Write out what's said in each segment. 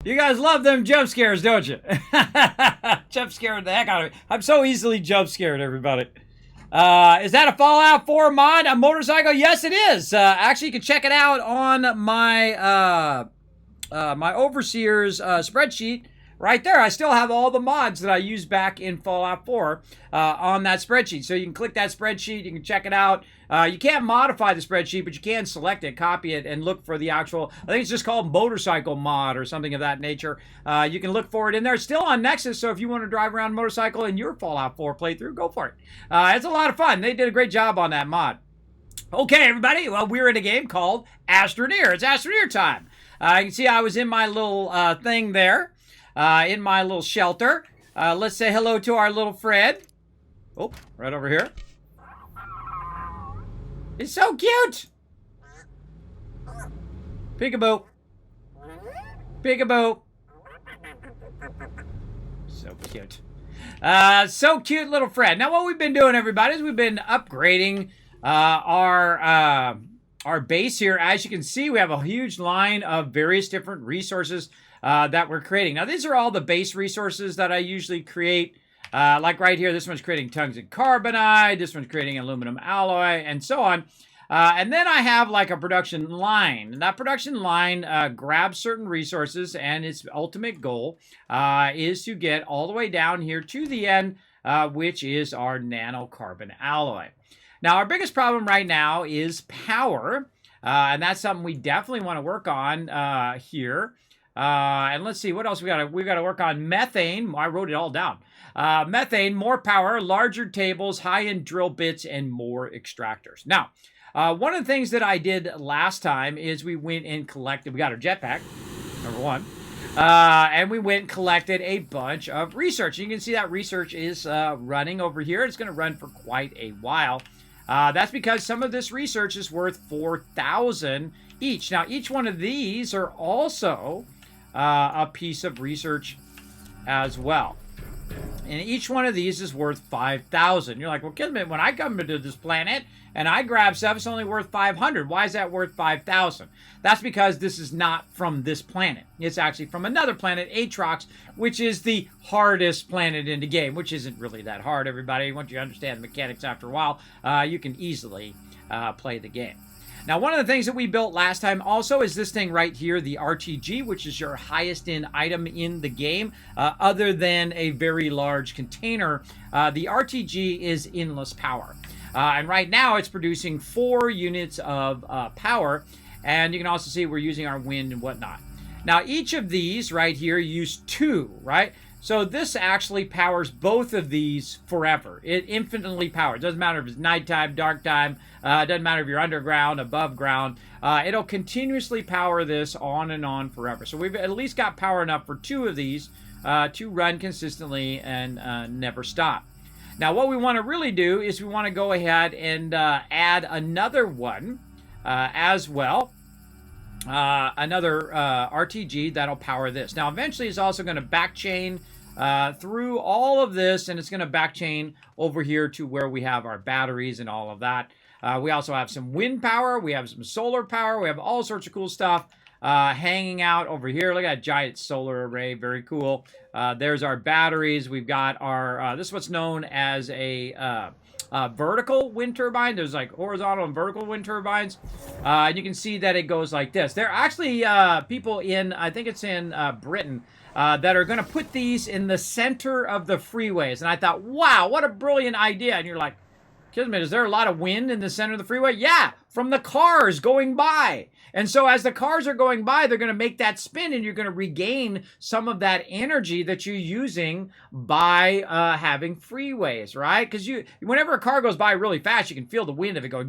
You guys love them jump scares, don't you? Jump scared the heck out of me. I'm so easily jump scared, everybody. Is that a Fallout 4 mod, a motorcycle? Yes, it is. Actually, you can check it out on my my Overseer's spreadsheet right there. I still have all the mods that I used back in Fallout 4 on that spreadsheet. So you can click that spreadsheet. You can check it out. You can't modify the spreadsheet, but you can select it, copy it, and look for the actual, I think it's just called motorcycle mod or something of that nature. You can look for it in there. It's still on Nexus, so if you want to drive around motorcycle in your Fallout 4 playthrough, go for it. It's a lot of fun. They did a great job on that mod. Okay, everybody. Well, we're in a game called Astroneer. It's Astroneer time. You can see I was in my little thing there, in my little shelter. Let's say hello to our little Fred. Oh, right over here. It's so cute. Peekaboo. Peekaboo. So cute. So cute, little Fred. Now, what we've been doing, everybody, is we've been upgrading our base here. As you can see, we have a huge line of various different resources that we're creating. Now, these are all the base resources that I usually create. Like right here, this one's creating tungsten carbonide, this one's creating aluminum alloy, and so on. And then I have like a production line. And that production line grabs certain resources, and its ultimate goal is to get all the way down here to the end, which is our nanocarbon alloy. Now, our biggest problem right now is power, and that's something we definitely want to work on here. And let's see, what else we got? We got to work on methane. I wrote it all down. Methane, more power, larger tables, high-end drill bits, and more extractors. Now, one of the things that I did last time is we went and collected, we got our jetpack, number one, and we went and collected a bunch of research. You can see that research is running over here. It's going to run for quite a while. That's because some of this research is worth 4,000 each. Now, each one of these are also a piece of research as well. And each one of these is worth 5,000. You're like, well, Kismet, when I come to this planet and I grab stuff, it's only worth 500. Why is that worth 5,000? That's because this is not from this planet. It's actually from another planet, Atrox, which is the hardest planet in the game, which isn't really that hard, everybody. Once you understand the mechanics after a while, you can easily play the game. Now, one of the things that we built last time also is this thing right here, the RTG, which is your highest end item in the game, other than a very large container. The RTG is endless power. And right now it's producing 4 units of power. And you can also see we're using our wind and whatnot. Now, each of these right here use 2, right? So this actually powers both of these forever. It infinitely powers. It doesn't matter if it's nighttime, dark time. It doesn't matter if you're underground, above ground. It'll continuously power this on and on forever. So we've at least got power enough for 2 of these to run consistently and never stop. Now, what we want to really do is we want to go ahead and add another one as well. Another RTG that'll power this. Now, eventually it's also going to backchain through all of this, and it's going to backchain over here to where we have our batteries and all of that. We also have some wind power. We have some solar power. We have all sorts of cool stuff hanging out over here. Look at that giant solar array. Very cool. There's our batteries. We've got our, this is what's known as a vertical wind turbine. There's like horizontal and vertical wind turbines. And you can see that it goes like this. There are actually people in, I think it's in Britain, that are going to put these in the center of the freeways. And I thought, wow, what a brilliant idea. And you're like, Kismet, is there a lot of wind in the center of the freeway? Yeah, from the cars going by. And so as the cars are going by, they're going to make that spin, and you're going to regain some of that energy that you're using by having freeways, right? Because whenever a car goes by really fast, you can feel the wind of it go.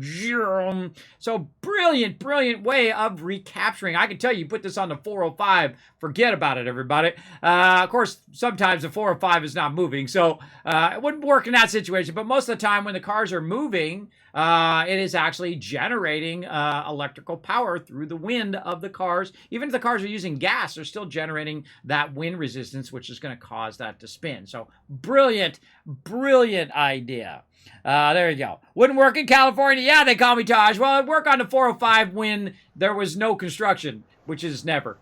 So brilliant, brilliant way of recapturing. I can tell you, put this on the 405, forget about it, everybody. Of course, sometimes the 405 is not moving, so it wouldn't work in that situation. But most of the time when the cars are moving, it is actually generating electrical power through the wind of the cars. Even if the cars are using gas, they're still generating that wind resistance, which is going to cause that to spin. So brilliant, brilliant idea. There you go. Wouldn't work in California. Yeah, they call me Taj. Well, it'd work on the 405 when there was no construction, which is never.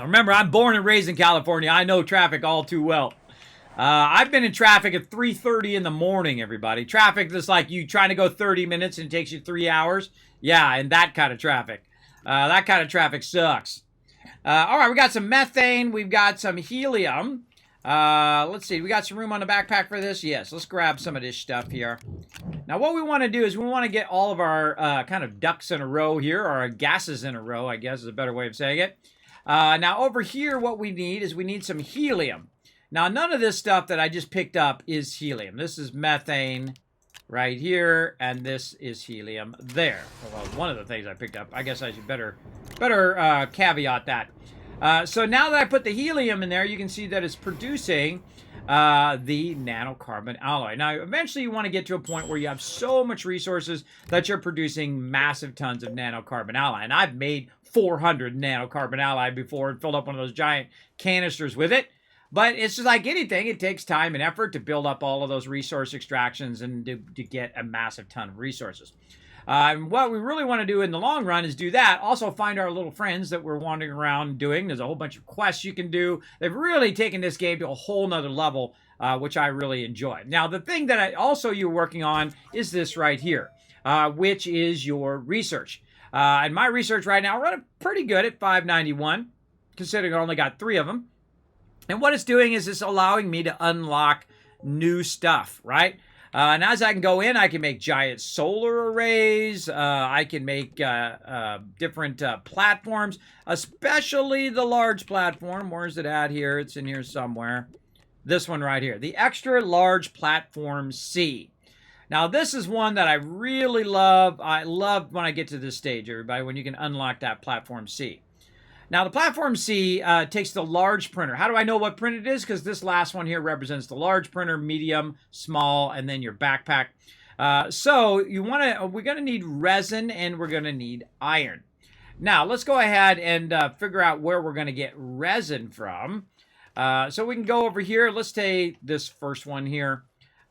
Remember, I'm born and raised in California. I know traffic all too well. I've been in traffic at 3:30 in the morning, everybody. Traffic that's like you trying to go 30 minutes and it takes you 3 hours. Yeah, and that kind of traffic. That kind of traffic sucks. All right, we got some methane. We've got some helium. Let's see. We got some room on the backpack for this? Yes, let's grab some of this stuff here. Now, what we want to do is we want to get all of our kind of ducks in a row here, or our gases in a row, I guess is a better way of saying it. Now, over here, what we need is we need some helium. Now, none of this stuff that I just picked up is helium. This is methane right here, and this is helium there. Well, one of the things I picked up. I guess I should better caveat that. So now that I put the helium in there, you can see that it's producing the nanocarbon alloy. Now, eventually you want to get to a point where you have so much resources that you're producing massive tons of nanocarbon alloy. And I've made 400 nanocarbon alloy before and filled up one of those giant canisters with it. But it's just like anything. It takes time and effort to build up all of those resource extractions and to get a massive ton of resources. And what we really want to do in the long run is do that. Also find our little friends that we're wandering around doing. There's a whole bunch of quests you can do. They've really taken this game to a whole nother level, which I really enjoy. Now, the thing that you're working on is this right here, which is your research. And my research right now, running pretty good at 591, considering I only got 3 of them. And what it's doing is it's allowing me to unlock new stuff, right? And as I can go in, I can make giant solar arrays. I can make different platforms, especially the large platform. Where's it at here? It's in here somewhere. This one right here, the extra large platform C. Now, this is one that I really love. I love when I get to this stage, everybody, when you can unlock that platform C. Now, the platform C takes the large printer. How do I know what print it is? Because this last one here represents the large printer, medium, small, and then your backpack. So we're going to need resin and we're going to need iron. Now, let's go ahead and figure out where we're going to get resin from. So we can go over here. Let's take this first one here.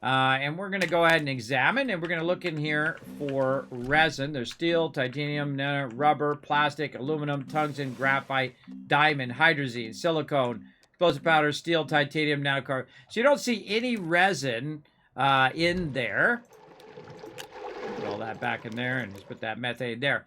And we're going to go ahead and examine, and we're going to look in here for resin. There's steel, titanium, nano, rubber, plastic, aluminum, tungsten, graphite, diamond, hydrazine, silicone, explosive powder, steel, titanium, nanocarbon. So you don't see any resin in there. Put all that back in there, and just put that methane there.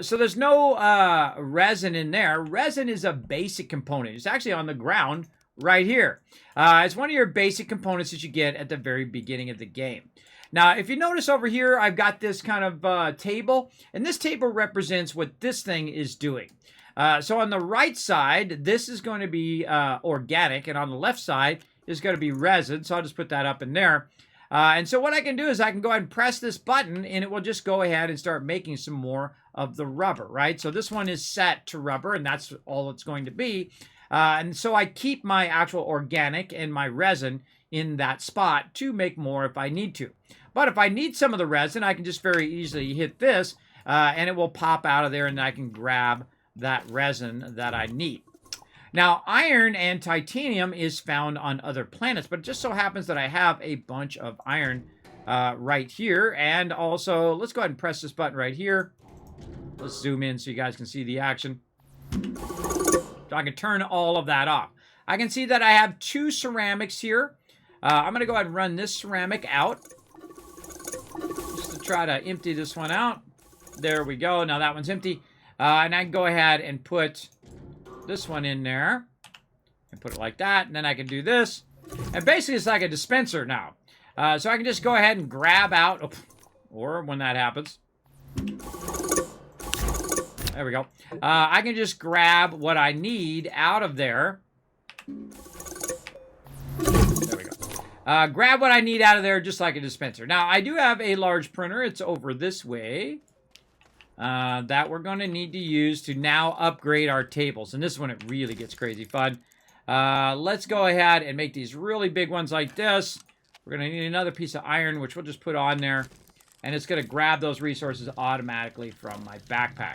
So there's no resin in there. Resin is a basic component. It's actually on the ground right here. It's one of your basic components that you get at the very beginning of the game. Now, if you notice over here, I've got this kind of table, and this table represents what this thing is doing. So on the right side, this is going to be organic, and on the left side is going to be resin, so I'll just put that up in there. And so what I can do is I can go ahead and press this button, and it will just go ahead and start making some more of the rubber, right? So this one is set to rubber, and that's all it's going to be. And so I keep my actual organic and my resin in that spot to make more if I need to. But if I need some of the resin, I can just very easily hit this, and it will pop out of there, and I can grab that resin that I need. Now, iron and titanium is found on other planets, but it just so happens that I have a bunch of iron right here. And also, let's go ahead and press this button right here. Let's zoom in so you guys can see the action. So I can turn all of that off. I can see that I have 2 ceramics here. I'm going to go ahead and run this ceramic out, just to try to empty this one out. There we go. Now that one's empty. And I can go ahead and put this one in there and put it like that. And then I can do this. And basically it's like a dispenser now. So I can just go ahead and grab out, or when that happens, there we go. I can just grab what I need out of there. There we go. Grab what I need out of there just like a dispenser. Now, I do have a large printer. It's over this way. That we're going to need to use to now upgrade our tables. And this is when it really gets crazy fun. Let's go ahead and make these really big ones like this. We're going to need another piece of iron, which we'll just put on there. And it's going to grab those resources automatically from my backpack.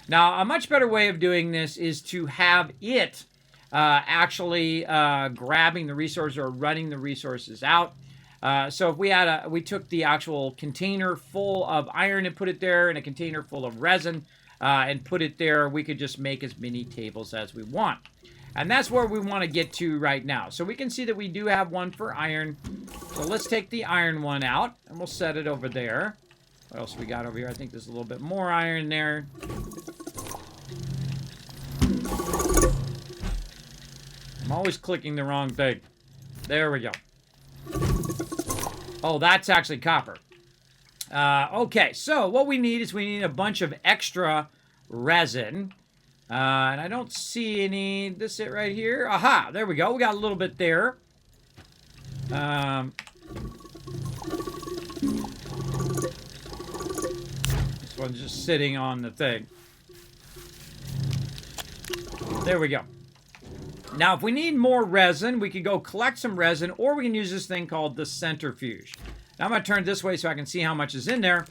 Now, a much better way of doing this is to have it actually grabbing the resources or running the resources out. So if we took the actual container full of iron and put it there, and a container full of resin and put it there, we could just make as many tables as we want. And that's where we want to get to right now. So we can see that we do have one for iron. So let's take the iron one out, and we'll set it over there. What else we got over here? I think there's a little bit more iron there. I'm always clicking the wrong thing. There we go. Oh, that's actually copper. Okay, so what we need is we need a bunch of extra resin. And I don't see any. This it right here. Aha, there we go. We got a little bit there. This one's just sitting on the thing. There we go. Now, if we need more resin, we could go collect some resin, or we can use this thing called the centrifuge. Now, I'm going to turn it this way so I can see how much is in there.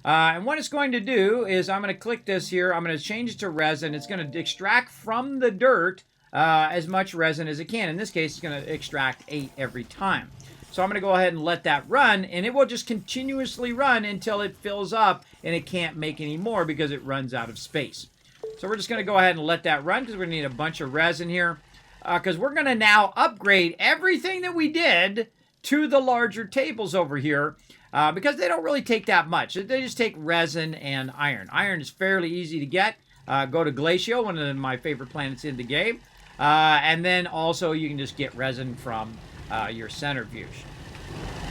And what it's going to do is I'm going to click this here. I'm going to change it to resin. It's going to extract from the dirt as much resin as it can. In this case, it's going to extract 8 every time. So I'm going to go ahead and let that run, and it will just continuously run until it fills up and it can't make any more because it runs out of space. So we're just going to go ahead and let that run because we're going to need a bunch of resin here. Because we're going to now upgrade everything that we did to the larger tables over here. Because they don't really take that much. They just take resin and iron. Iron is fairly easy to get. Go to Glacio, one of my favorite planets in the game. And then also you can just get resin from your centrifuge.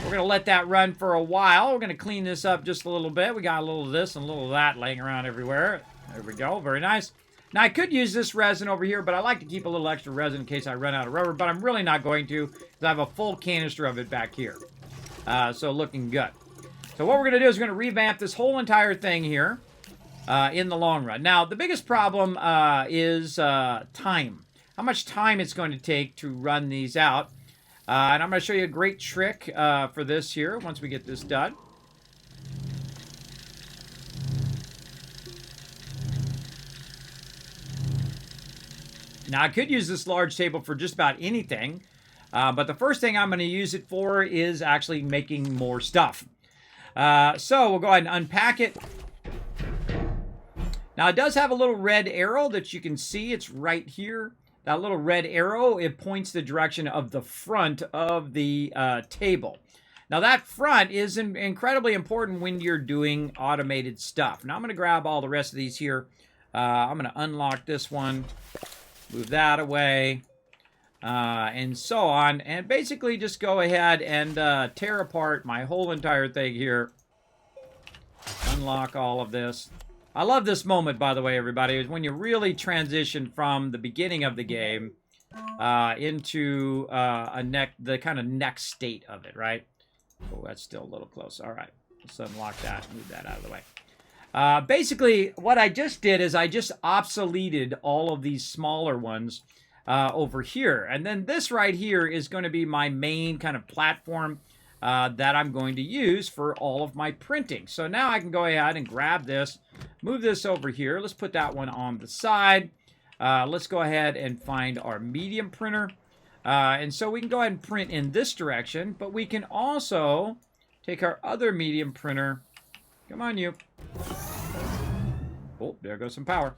We're going to let that run for a while. We're going to clean this up just a little bit. We got a little of this and a little of that laying around everywhere. There we go. Very nice. Now, I could use this resin over here, but I like to keep a little extra resin in case I run out of rubber. But I'm really not going to because I have a full canister of it back here. So looking good. So what we're going to do is we're going to revamp this whole entire thing here in the long run. Now, the biggest problem is time. How much time it's going to take to run these out. And I'm going to show you a great trick for this here once we get this done. Now, I could use this large table for just about anything. But the first thing I'm going to use it for is actually making more stuff. So we'll go ahead and unpack it. Now, it does have a little red arrow that you can see. It's right here. That little red arrow, it points the direction of the front of the table. Now, that front is incredibly important when you're doing automated stuff. Now, I'm going to grab all the rest of these here. I'm going to unlock this one, move that away, and so on. And basically just go ahead and tear apart my whole entire thing here. Unlock all of this. I love this moment, by the way, everybody, is when you really transition from the beginning of the game into the kind of next state of it, right? Oh, that's still a little close. All right, let's unlock that, move that out of the way. Basically, what I just did is I just obsoleted all of these smaller ones over here. And then this right here is going to be my main kind of platform that I'm going to use for all of my printing. So now I can go ahead and grab this, move this over here. Let's put that one on the side. Let's go ahead and find our medium printer. And so we can go ahead and print in this direction, but we can also take our other medium printer. Come on, you. Oh, there goes some power.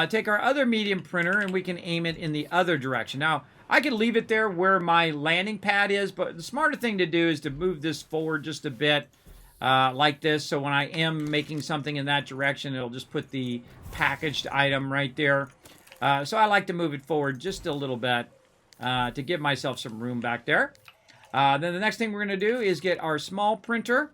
Take our other medium printer and we can aim it in the other direction. Now, I can leave it there where my landing pad is, but the smarter thing to do is to move this forward just a bit like this. So when I am making something in that direction, it'll just put the packaged item right there. So I like to move it forward just a little bit to give myself some room back there. Then the next thing we're going to do is get our small printer.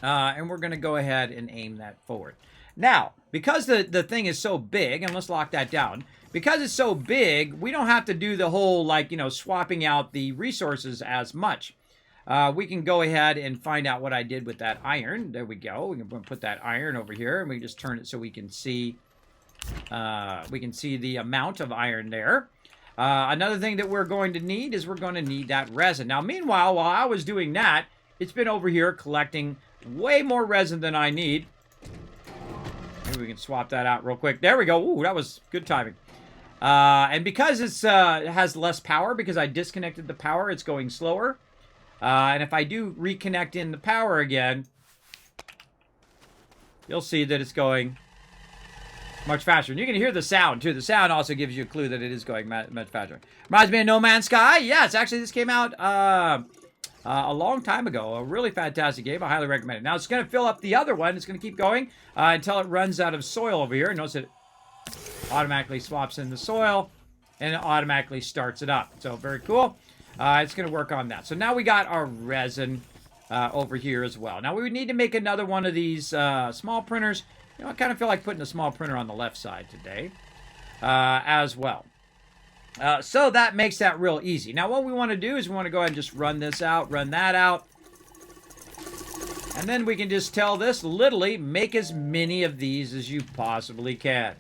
And we're going to go ahead and aim that forward. Now, because the thing is so big, and let's lock that down. Because it's so big, we don't have to do the whole, like, swapping out the resources as much. We can go ahead and find out what I did with that iron. There we go. We can put that iron over here, and we can just turn it so we can see the amount of iron there. Another thing that we're going to need is we're going to need that resin. Now, meanwhile, while I was doing that, it's been over here collecting way more resin than I need. Maybe we can swap that out real quick. There we go. Ooh, that was good timing. And because it has less power, because I disconnected the power, it's going slower. And if I do reconnect in the power again, you'll see that it's going much faster. And you can hear the sound, too. The sound also gives you a clue that it is going much faster. Reminds me of No Man's Sky. Yes, actually, this came out a long time ago. A really fantastic game. I highly recommend it. Now, it's going to fill up the other one. It's going to keep going until it runs out of soil over here. Notice it automatically swaps in the soil, and it automatically starts it up. So, very cool. It's going to work on that. So, now we got our resin over here as well. Now, we would need to make another one of these small printers. You know, I kind of feel like putting a small printer on the left side today as well. So that makes that real easy. Now, what we want to do is we want to go ahead and just run this out, run that out. And then we can just tell this, literally, make as many of these as you possibly can.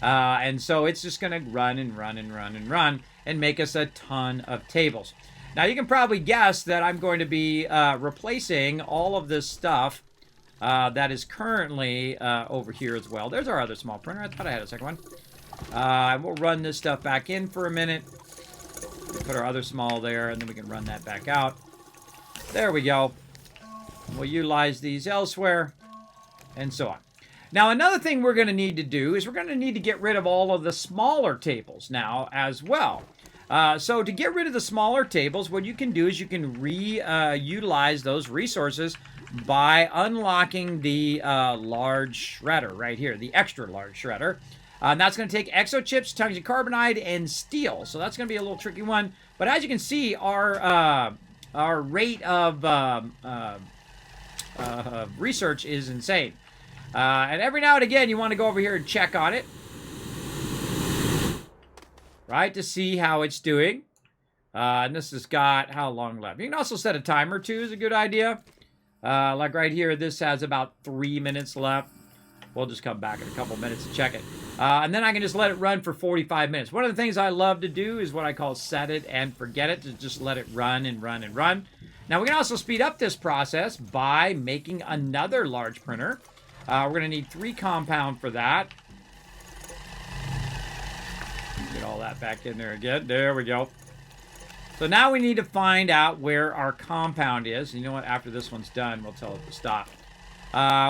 And so it's just going to run and run and run and run and make us a ton of tables. Now, you can probably guess that I'm going to be replacing all of this stuff that is currently over here as well. There's our other small printer. I thought I had a second one. And we'll run this stuff back in for a minute. We'll put our other small there, and then we can run that back out. There we go. We'll utilize these elsewhere, and so on. Now, another thing we're going to need to do is we're going to need to get rid of all of the smaller tables now as well. So to get rid of the smaller tables, what you can do is you can utilize those resources by unlocking the large shredder right here, the extra large shredder. And that's going to take exochips, tungsten carbonide, and steel. So that's going to be a little tricky one. But as you can see, our rate of research is insane. And every now and again, you want to go over here and check on it. Right, to see how it's doing. And this has got how long left. You can also set a timer, too, is a good idea. Like right here, this has about 3 minutes left. We'll just come back in a couple minutes and check it. And then I can just let it run for 45 minutes. One of the things I love to do is what I call set it and forget it. To just let it run and run and run. Now, we can also speed up this process by making another large printer. We're going to need 3 compound for that. Get all that back in there again. There we go. So now we need to find out where our compound is. You know what? After this one's done, we'll tell it to stop.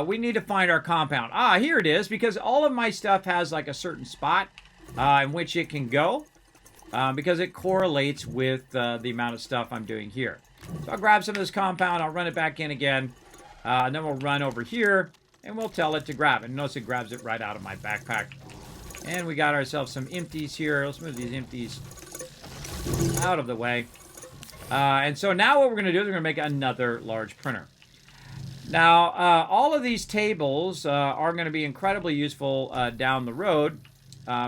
We need to find our compound. Ah, here it is, because all of my stuff has like a certain spot in which it can go because it correlates with the amount of stuff I'm doing here. So I'll grab some of this compound, I'll run it back in again, and then we'll run over here, and we'll tell it to grab it. And notice it grabs it right out of my backpack. And we got ourselves some empties here. Let's move these empties out of the way. And so now what we're going to do is we're going to make another large printer. Now, all of these tables are going to be incredibly useful down the road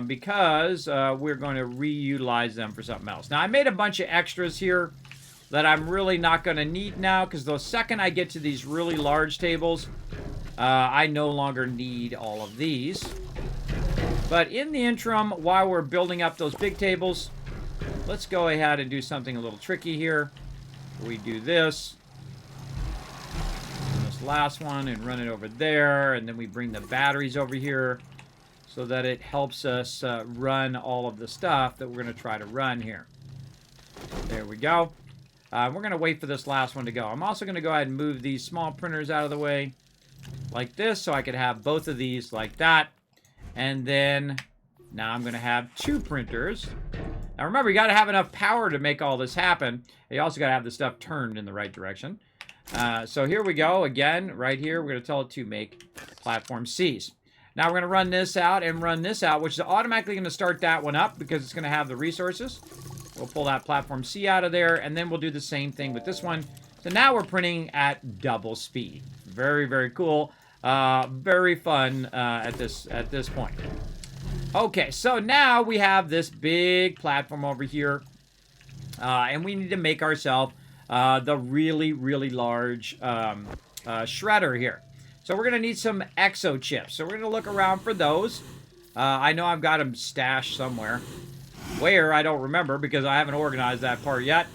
because we're going to reutilize them for something else. Now, I made a bunch of extras here that I'm really not going to need now because the second I get to these really large tables, I no longer need all of these. But in the interim, while we're building up those big tables, let's go ahead and do something a little tricky here. We do this. Last one and run it over there, and then we bring the batteries over here so that it helps us run all of the stuff that we're going to try to run here. There we go. We're going to wait for this last one to go. I'm also going to go ahead and move these small printers out of the way like this so I could have both of these like that. And then now I'm going to have 2 printers. Now remember, you got to have enough power to make all this happen. You also got to have the stuff turned in the right direction. So here we go. Again, right here, we're going to tell it to make platform Cs. Now we're going to run this out and run this out, which is automatically going to start that one up because it's going to have the resources. We'll pull that platform C out of there, and then we'll do the same thing with this one. So now we're printing at double speed. Very, very cool. Very fun at this point. Okay, so now we have this big platform over here, and we need to make ourselves the really, really large shredder here. So we're going to need some exo chips. So we're going to look around for those. I know I've got them stashed somewhere. Where, I don't remember because I haven't organized that part yet.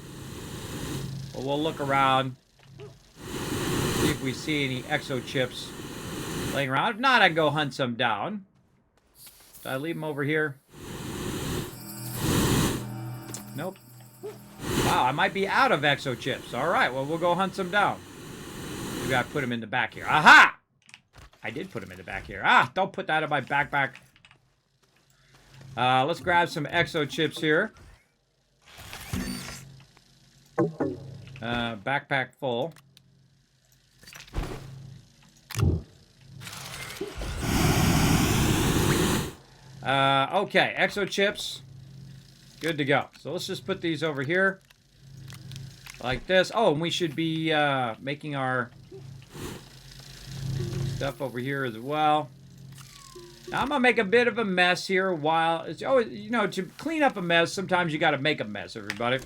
But we'll look around. See if we see any exo chips laying around. If not, I can go hunt some down. Did I leave them over here? Nope. Wow, I might be out of exo chips. All right, well, we'll go hunt some down. Maybe I put them in the back here. Aha! I did put them in the back here. Ah, don't put that in my backpack. Let's grab some exo chips here. Backpack full. Okay, exo chips. Good to go. So let's just put these over here. Like this. Oh, and we should be making our stuff over here as well. Now, I'm going to make a bit of a mess here while... It's always, you know, to clean up a mess, sometimes you got to make a mess, everybody.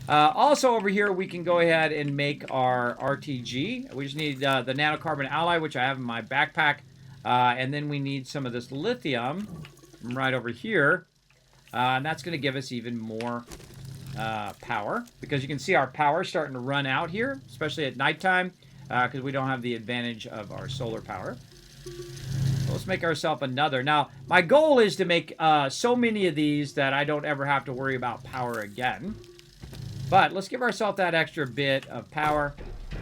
Also, over here, we can go ahead and make our RTG. We just need the nanocarbon alloy, which I have in my backpack. And then we need some of this lithium right over here. And that's going to give us even more power. Because you can see our power starting to run out here, especially at nighttime. Because we don't have the advantage of our solar power. So let's make ourselves another. Now, my goal is to make so many of these that I don't ever have to worry about power again. But let's give ourselves that extra bit of power.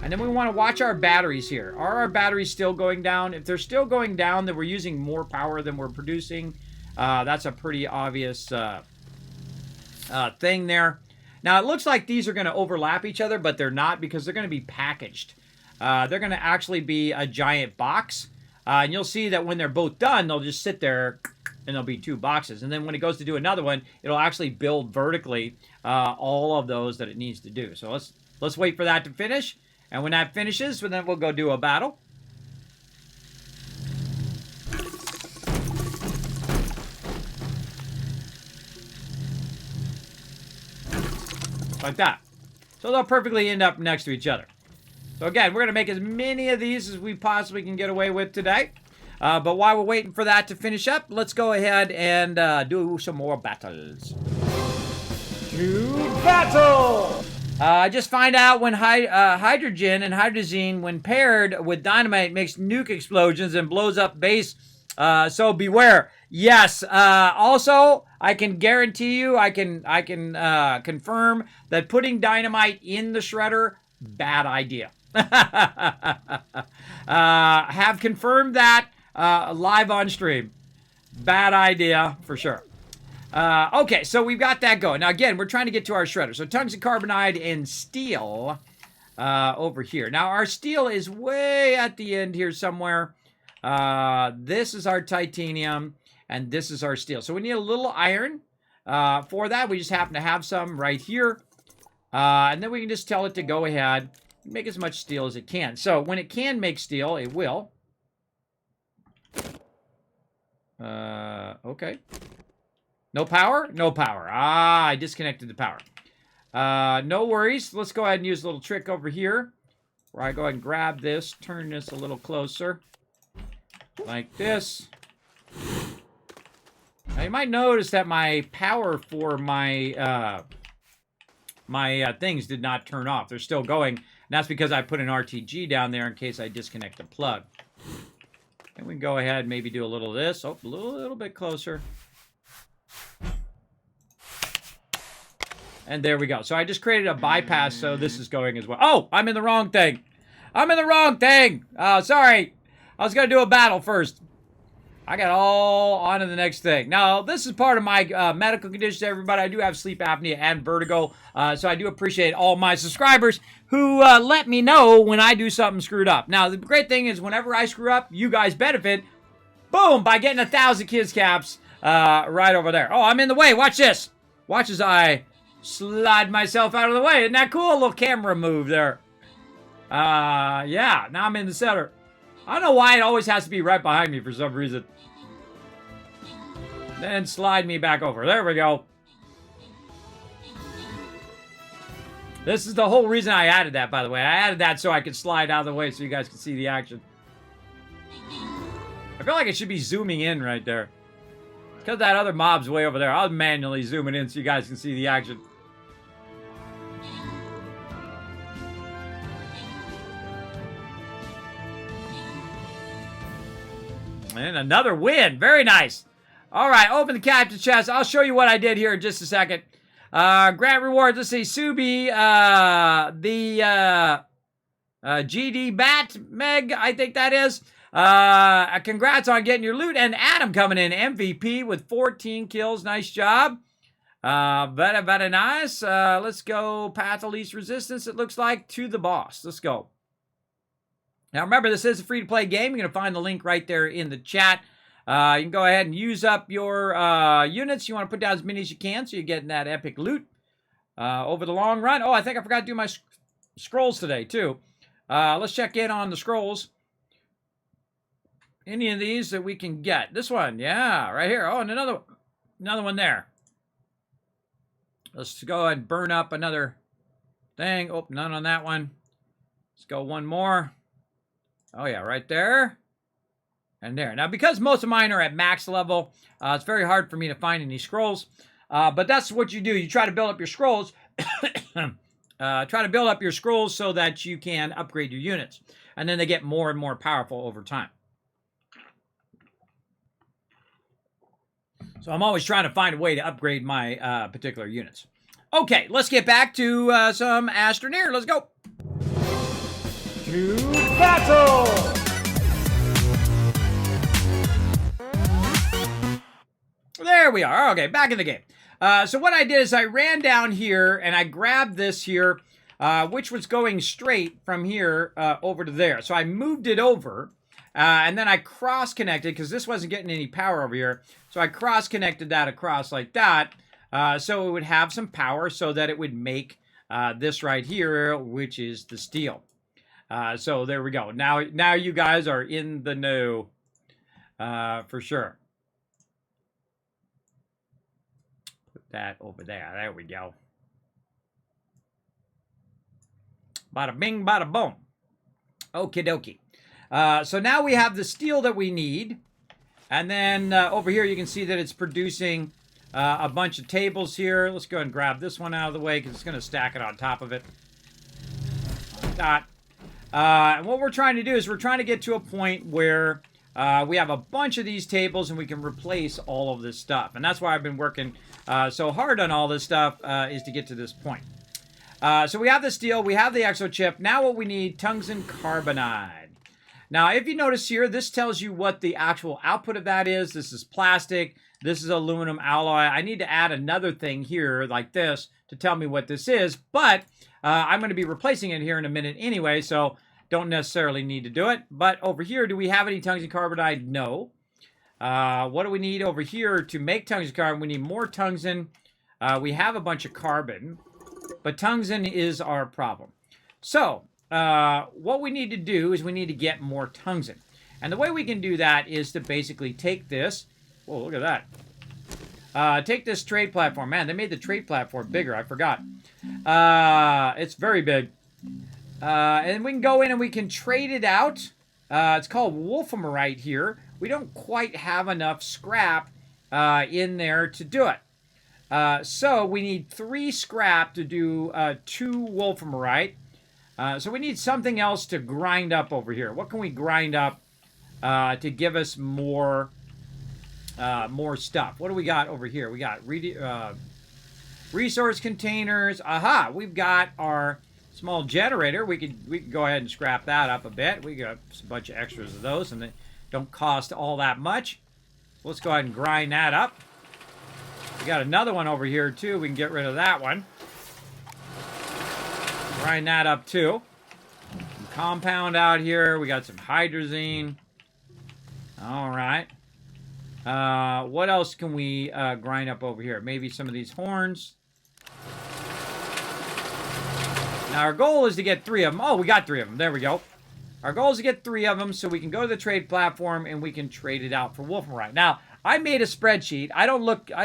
And then we want to watch our batteries here. Are our batteries still going down? If they're still going down, then we're using more power than we're producing. That's a pretty obvious thing there. Now, it looks like these are going to overlap each other, but they're not because they're going to be packaged. They're going to actually be a giant box. And you'll see that when they're both done, they'll just sit there and there'll be two boxes. And then when it goes to do another one, it'll actually build vertically all of those that it needs to do. So let's wait for that to finish. And when that finishes, then we'll go do a battle. Like that. So they'll perfectly end up next to each other. So again, we're going to make as many of these as we possibly can get away with today. But while we're waiting for that to finish up, let's go ahead and do some more battles. To battle! Just find out when hydrogen and hydrazine, when paired with dynamite, makes nuke explosions and blows up base. So beware. Yes. Also, I can guarantee you, I can confirm that putting dynamite in the shredder, bad idea. Have confirmed that live on stream. Bad idea for sure. Okay, so we've got that going. Now, again, we're trying to get to our shredder. So tungsten carbonide and steel over here. Now, our steel is way at the end here somewhere. This is our titanium, and this is our steel. So we need a little iron for that. We just happen to have some right here. And then we can just tell it to go ahead and make as much steel as it can. So when it can make steel, it will. Okay. No power? No power. Ah, I disconnected the power. No worries. Let's go ahead and use a little trick over here. Where I go ahead and grab this, turn this a little closer. Like this. Now you might notice that my power for my things did not turn off. They're still going. And that's because I put an RTG down there in case I disconnect the plug. And we can go ahead and maybe do a little of this. Oh, a little bit closer. And there we go. So I just created a bypass, so this is going as well. Oh, I'm in the wrong thing. I'm in the wrong thing. Sorry. I was going to do a battle first. I got all on to the next thing. Now, this is part of my medical conditions, everybody. I do have sleep apnea and vertigo, so I do appreciate all my subscribers who let me know when I do something screwed up. Now, the great thing is whenever I screw up, you guys benefit, boom, by getting 1,000 kids caps right over there. Oh, I'm in the way. Watch this. Watch as I slide myself out of the way. Isn't that cool? A little camera move there. Yeah, now I'm in the center. I don't know why it always has to be right behind me for some reason. Then slide me back over. There we go. This is the whole reason I added that, by the way. I added that so I could slide out of the way so you guys can see the action. I feel like it should be zooming in right there. Because that other mob's way over there. I'll manually zoom it in so you guys can see the action. And another win. Very nice. All right, open the captain chest. I'll show you what I did here in just a second. Grant rewards. Let's see. Subi, GD Bat Meg, I think that is. Congrats on getting your loot. And Adam coming in MVP with 14 kills. Nice job. Very nice. Let's go path of least resistance, it looks like, to the boss. Let's go. Now, remember, this is a free-to-play game. You're going to find the link right there in the chat. You can go ahead and use up your units. You want to put down as many as you can so you're getting that epic loot over the long run. Oh, I think I forgot to do my scrolls today, too. Let's check in on the scrolls. Any of these that we can get. This one, yeah, right here. Oh, and another one there. Let's go ahead and burn up another thing. Oh, none on that one. Let's go one more. Oh, yeah, right there. And there. Now, because most of mine are at max level, it's very hard for me to find any scrolls. But that's what you do. You try to build up your scrolls. Try to build up your scrolls so that you can upgrade your units. And then they get more and more powerful over time. So I'm always trying to find a way to upgrade my particular units. Okay, let's get back to some Astroneer. Let's go. To battle! There we are. Okay, back in the game. So what I did is I ran down here and I grabbed this here, which was going straight from here over to there. So I moved it over. And then I cross-connected, because this wasn't getting any power over here. So I cross-connected that across like that. So it would have some power so that it would make this right here, which is the steel. So there we go. Now you guys are in the know for sure. Put that over there. There we go. Bada bing, bada boom. Okie dokie. So now we have the steel that we need. And then over here you can see that it's producing a bunch of tables here. Let's go ahead and grab this one out of the way because it's going to stack it on top of it. Like that. And what we're trying to do is we're trying to get to a point where we have a bunch of these tables and we can replace all of this stuff. And that's why I've been working so hard on all this stuff is to get to this point. So we have the steel, we have the exo chip. Now what we need, tungsten carbonide. Now, if you notice here, this tells you what the actual output of that is. This is plastic. This is aluminum alloy. I need to add another thing here like this to tell me what this is. But I'm going to be replacing it here in a minute anyway, so don't necessarily need to do it. But over here, do we have any tungsten carbonide? No. What do we need over here to make tungsten carbon? We need more tungsten. We have a bunch of carbon, but tungsten is our problem. So what we need to do is we need to get more tungsten. And the way we can do that is to basically take this. Whoa, look at that. Take this trade platform. Man, they made the trade platform bigger. I forgot. It's very big. And we can go in and we can trade it out. It's called wolframite here. We don't quite have enough scrap in there to do it. So we need 3 scrap to do 2 wolframite. So we need something else to grind up over here. What can we grind up to give us more stuff? What do we got over here? We got resource containers. Aha! We've got our small generator. We could go ahead and scrap that up a bit. We got a bunch of extras of those, and they don't cost all that much. Let's go ahead and grind that up. We got another one over here too. We can get rid of that one. Grind that up too. Some compound out here. We got some hydrazine. All right. What else can we grind up over here? Maybe some of these horns. Now our goal is to get 3 of them. Oh, we got 3 of them. There we go. Our goal is to get 3 of them so we can go to the trade platform and we can trade it out for wolframite. Now, I made a spreadsheet. I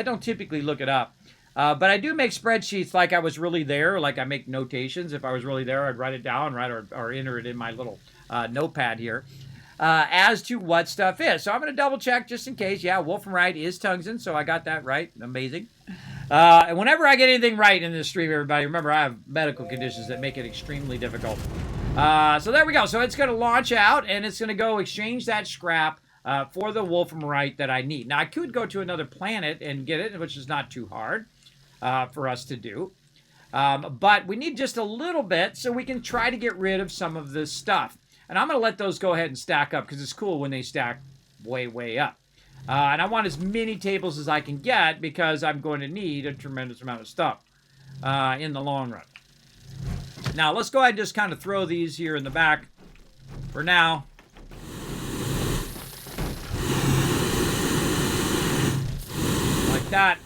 don't typically look it up. But I do make spreadsheets like I was really there, like I make notations. If I was really there, I'd write it down, right, or enter it in my little notepad here, as to what stuff is. So I'm going to double check just in case. Yeah, wolframite is tungsten, so I got that right. Amazing. And whenever I get anything right in this stream, everybody, remember I have medical conditions that make it extremely difficult. So there we go. So it's going to launch out, and it's going to go exchange that scrap for the wolframite that I need. Now, I could go to another planet and get it, which is not too hard. for us to do. But we need just a little bit so we can try to get rid of some of this stuff. And I'm going to let those go ahead and stack up because it's cool when they stack way, way up. And I want as many tables as I can get because I'm going to need a tremendous amount of stuff in the long run. Now, let's go ahead and just kind of throw these here in the back for now. Like that.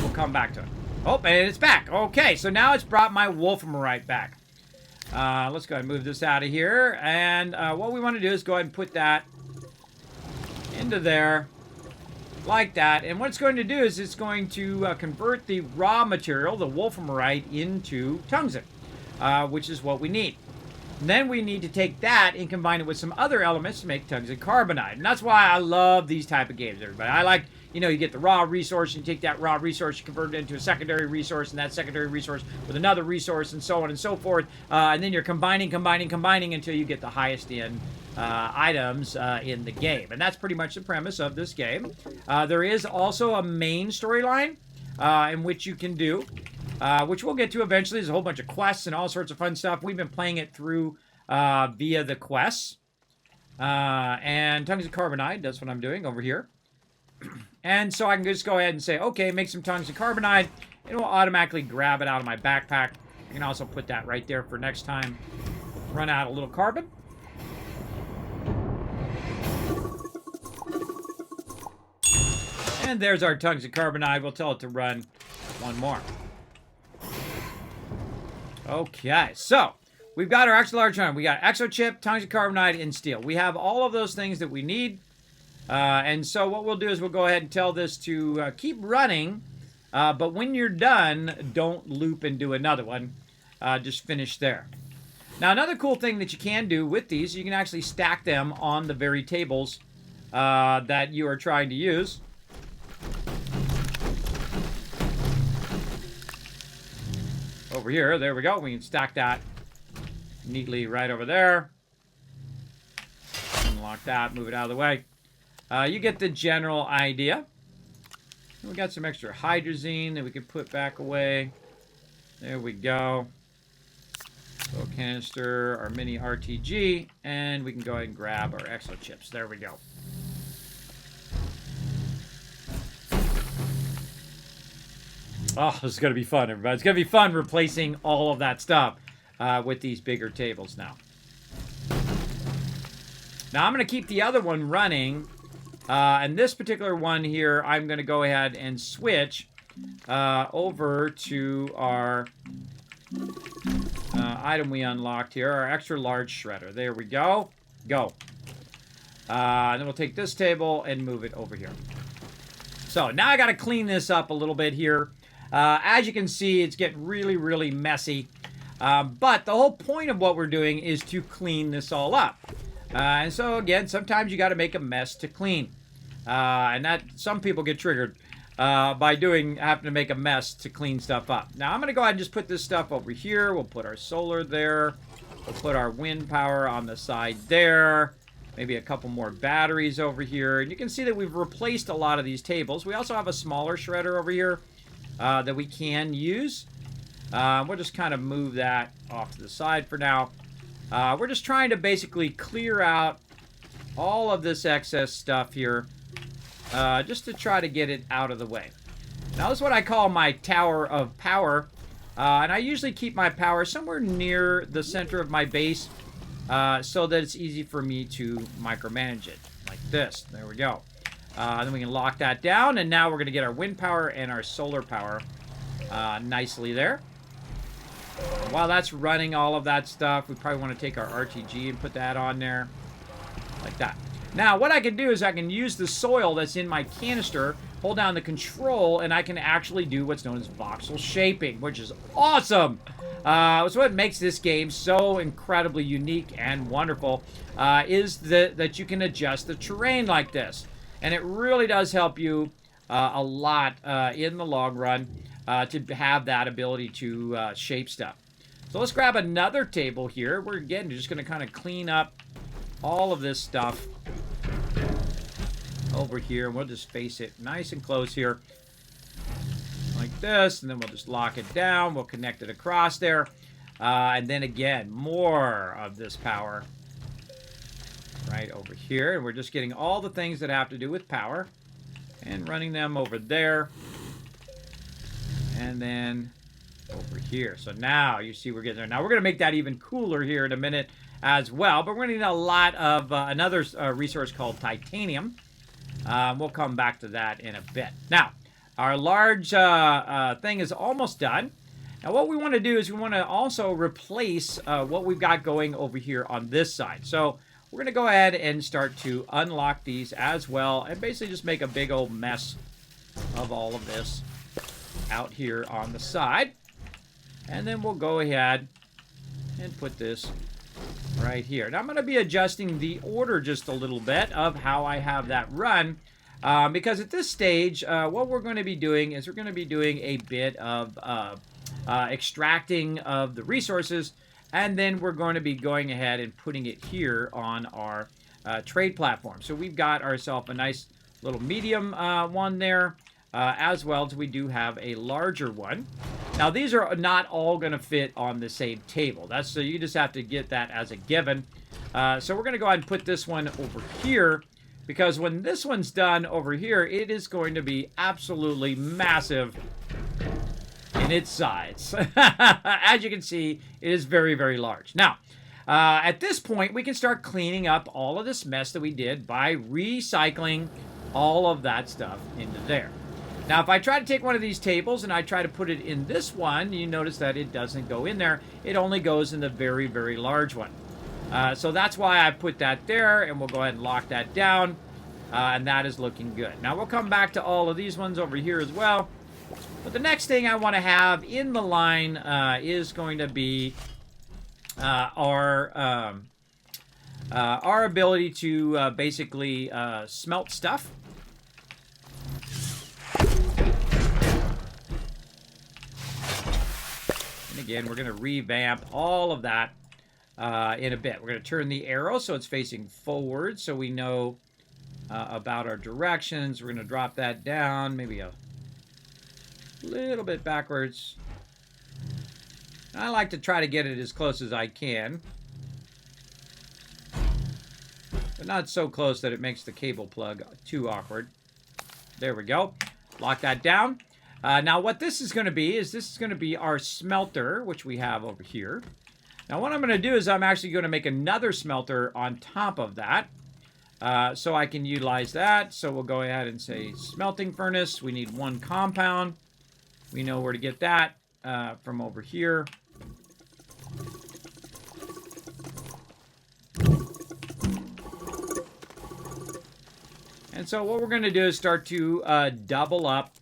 We'll come back to it. Oh, and it's back. Okay, so now it's brought my Wolframite back. Let's go ahead and move this out of here. And what we want to do is go ahead and put that into there like that. And what it's going to do is it's going to convert the raw material, the Wolframite, into tungsten, which is what we need. And then we need to take that and combine it with some other elements to make tungsten carbonide. And that's why I love these type of games, everybody. I like, you know, you get the raw resource, and you take that raw resource, you convert it into a secondary resource, and that secondary resource with another resource, and so on and so forth. And then you're combining until you get the highest end items in the game. And that's pretty much the premise of this game. There is also a main storyline in which you can do, which we'll get to eventually. There's a whole bunch of quests and all sorts of fun stuff. We've been playing it through via the quests. And tungsten carbonide, that's what I'm doing over here. And so I can just go ahead and say, okay, make some tungsten carbonide. It will automatically grab it out of my backpack. I can also put that right there for next time. Run out a little carbon. And there's our tungsten carbonide. We'll tell it to run one more. Okay, so we've got our extra large one. We got exo chip, tungsten carbonide, and steel. We have all of those things that we need. And so what we'll do is we'll go ahead and tell this to keep running. But when you're done, don't loop and do another one. Just finish there. Now, another cool thing that you can do with these, you can actually stack them on the very tables that you are trying to use. Over here, there we go. We can stack that neatly right over there. Unlock that, move it out of the way. You get the general idea. We got some extra hydrazine that we can put back away. There we go. Little canister, our mini RTG, and we can go ahead and grab our exo chips. There we go. Oh, this is going to be fun, everybody. It's going to be fun replacing all of that stuff with these bigger tables now. Now, I'm going to keep the other one running. And this particular one here, I'm going to go ahead and switch over to our item we unlocked here, our extra large shredder. There we go. Go. And then we'll take this table and move it over here. So now I got to clean this up a little bit here. As you can see, it's getting really, really messy. But the whole point of what we're doing is to clean this all up. And so, again, sometimes you got to make a mess to clean. And that some people get triggered by having to make a mess to clean stuff up. Now, I'm going to go ahead and just put this stuff over here. We'll put our solar there. We'll put our wind power on the side there. Maybe a couple more batteries over here. And you can see that we've replaced a lot of these tables. We also have a smaller shredder over here that we can use. We'll just kind of move that off to the side for now. We're just trying to basically clear out all of this excess stuff here just to try to get it out of the way. Now, this is what I call my tower of power. And I usually keep my power somewhere near the center of my base so that it's easy for me to micromanage it, like this. There we go. Then we can lock that down, and now we're going to get our wind power and our solar power nicely there. While that's running all of that stuff, we probably want to take our RTG and put that on there, like that. Now, what I can do is I can use the soil that's in my canister, hold down the control, and I can actually do what's known as Voxel Shaping, which is awesome. So what makes this game so incredibly unique and wonderful is that you can adjust the terrain like this. And it really does help you a lot in the long run to have that ability to shape stuff. So let's grab another table here. We're, again, just going to kind of clean up all of this stuff over here. We'll just face it nice and close here. Like like this, and then we'll just lock it down. We'll connect it across there. And then again, more of this power right over here. And we're just getting all the things that have to do with power and running them over there. And then over here. So now you see we're getting there. Now we're going to make that even cooler here in a minute as well. But we're going to need a lot of another resource called titanium. We'll come back to that in a bit. Now, our large thing is almost done. Now, what we want to do is we want to also replace what we've got going over here on this side. So we're going to go ahead and start to unlock these as well and basically just make a big old mess of all of this out here on the side. And then we'll go ahead and put this right here. Now, I'm going to be adjusting the order just a little bit of how I have that run. Because at this stage, what we're going to be doing is we're going to be doing a bit of extracting of the resources, and then we're going to be going ahead and putting it here on our trade platform. So we've got ourselves a nice little medium one there, as well as we do have a larger one. Now, these are not all going to fit on the same table. That's so you just have to get that as a given. So we're going to go ahead and put this one over here, because when this one's done over here, it is going to be absolutely massive in its size. As you can see, it is very, very large. Now, at this point, we can start cleaning up all of this mess that we did by recycling all of that stuff into there. Now, if I try to take one of these tables and I try to put it in this one, you notice that it doesn't go in there. It only goes in the very, very large one. So that's why I put that there, and we'll go ahead and lock that down, and that is looking good. Now, we'll come back to all of these ones over here as well. But the next thing I want to have in the line is going to be our ability to basically smelt stuff. And again, we're going to revamp all of that in a bit. We're going to turn the arrow so it's facing forward so we know about our directions. We're going to drop that down, maybe a little bit backwards. I like to try to get it as close as I can, but not so close that it makes the cable plug too awkward. There we go. Lock that down. Now what this is going to be is this is going to be our smelter, which we have over here. Now what I'm going to do is I'm actually going to make another smelter on top of that, so I can utilize that. So we'll go ahead and say smelting furnace. We need one compound. We know where to get that from over here. And so what we're going to do is start to double up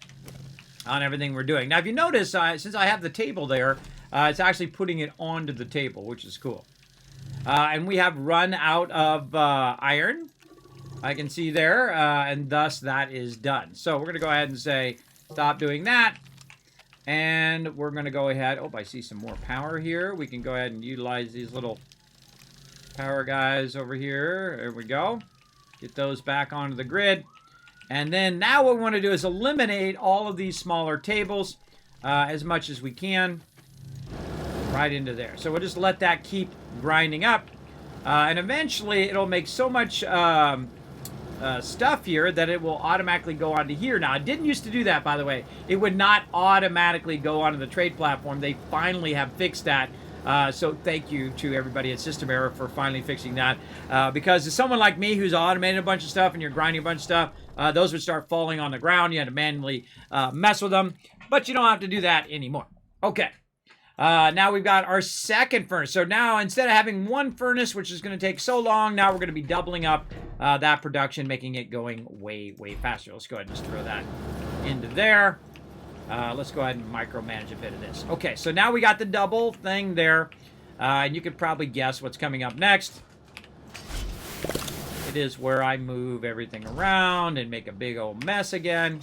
on everything we're doing. Now, if you notice, since I have the table there, it's actually putting it onto the table, which is cool. And we have run out of iron. I can see there, and thus that is done. So we're going to go ahead and say stop doing that. And we're going to go ahead. Oh, I see some more power here. We can go ahead and utilize these little power guys over here. There we go. Get those back onto the grid. And then now what we want to do is eliminate all of these smaller tables as much as we can right into there. So we'll just let that keep grinding up. And eventually it'll make so much stuff here that it will automatically go onto here. Now, it didn't used to do that, by the way. It would not automatically go onto the trade platform. They finally have fixed that. So thank you to everybody at System Error for finally fixing that. Because as someone like me who's automated a bunch of stuff and you're grinding a bunch of stuff, those would start falling on the ground. You had to manually mess with them. But you don't have to do that anymore. Okay. Now we've got our second furnace. So now instead of having one furnace, which is going to take so long, now we're going to be doubling up that production, making it going way, way faster. Let's go ahead and just throw that into there. Let's go ahead and micromanage a bit of this. Okay, so now we got the double thing there. And you could probably guess what's coming up next. It is where I move everything around and make a big old mess again.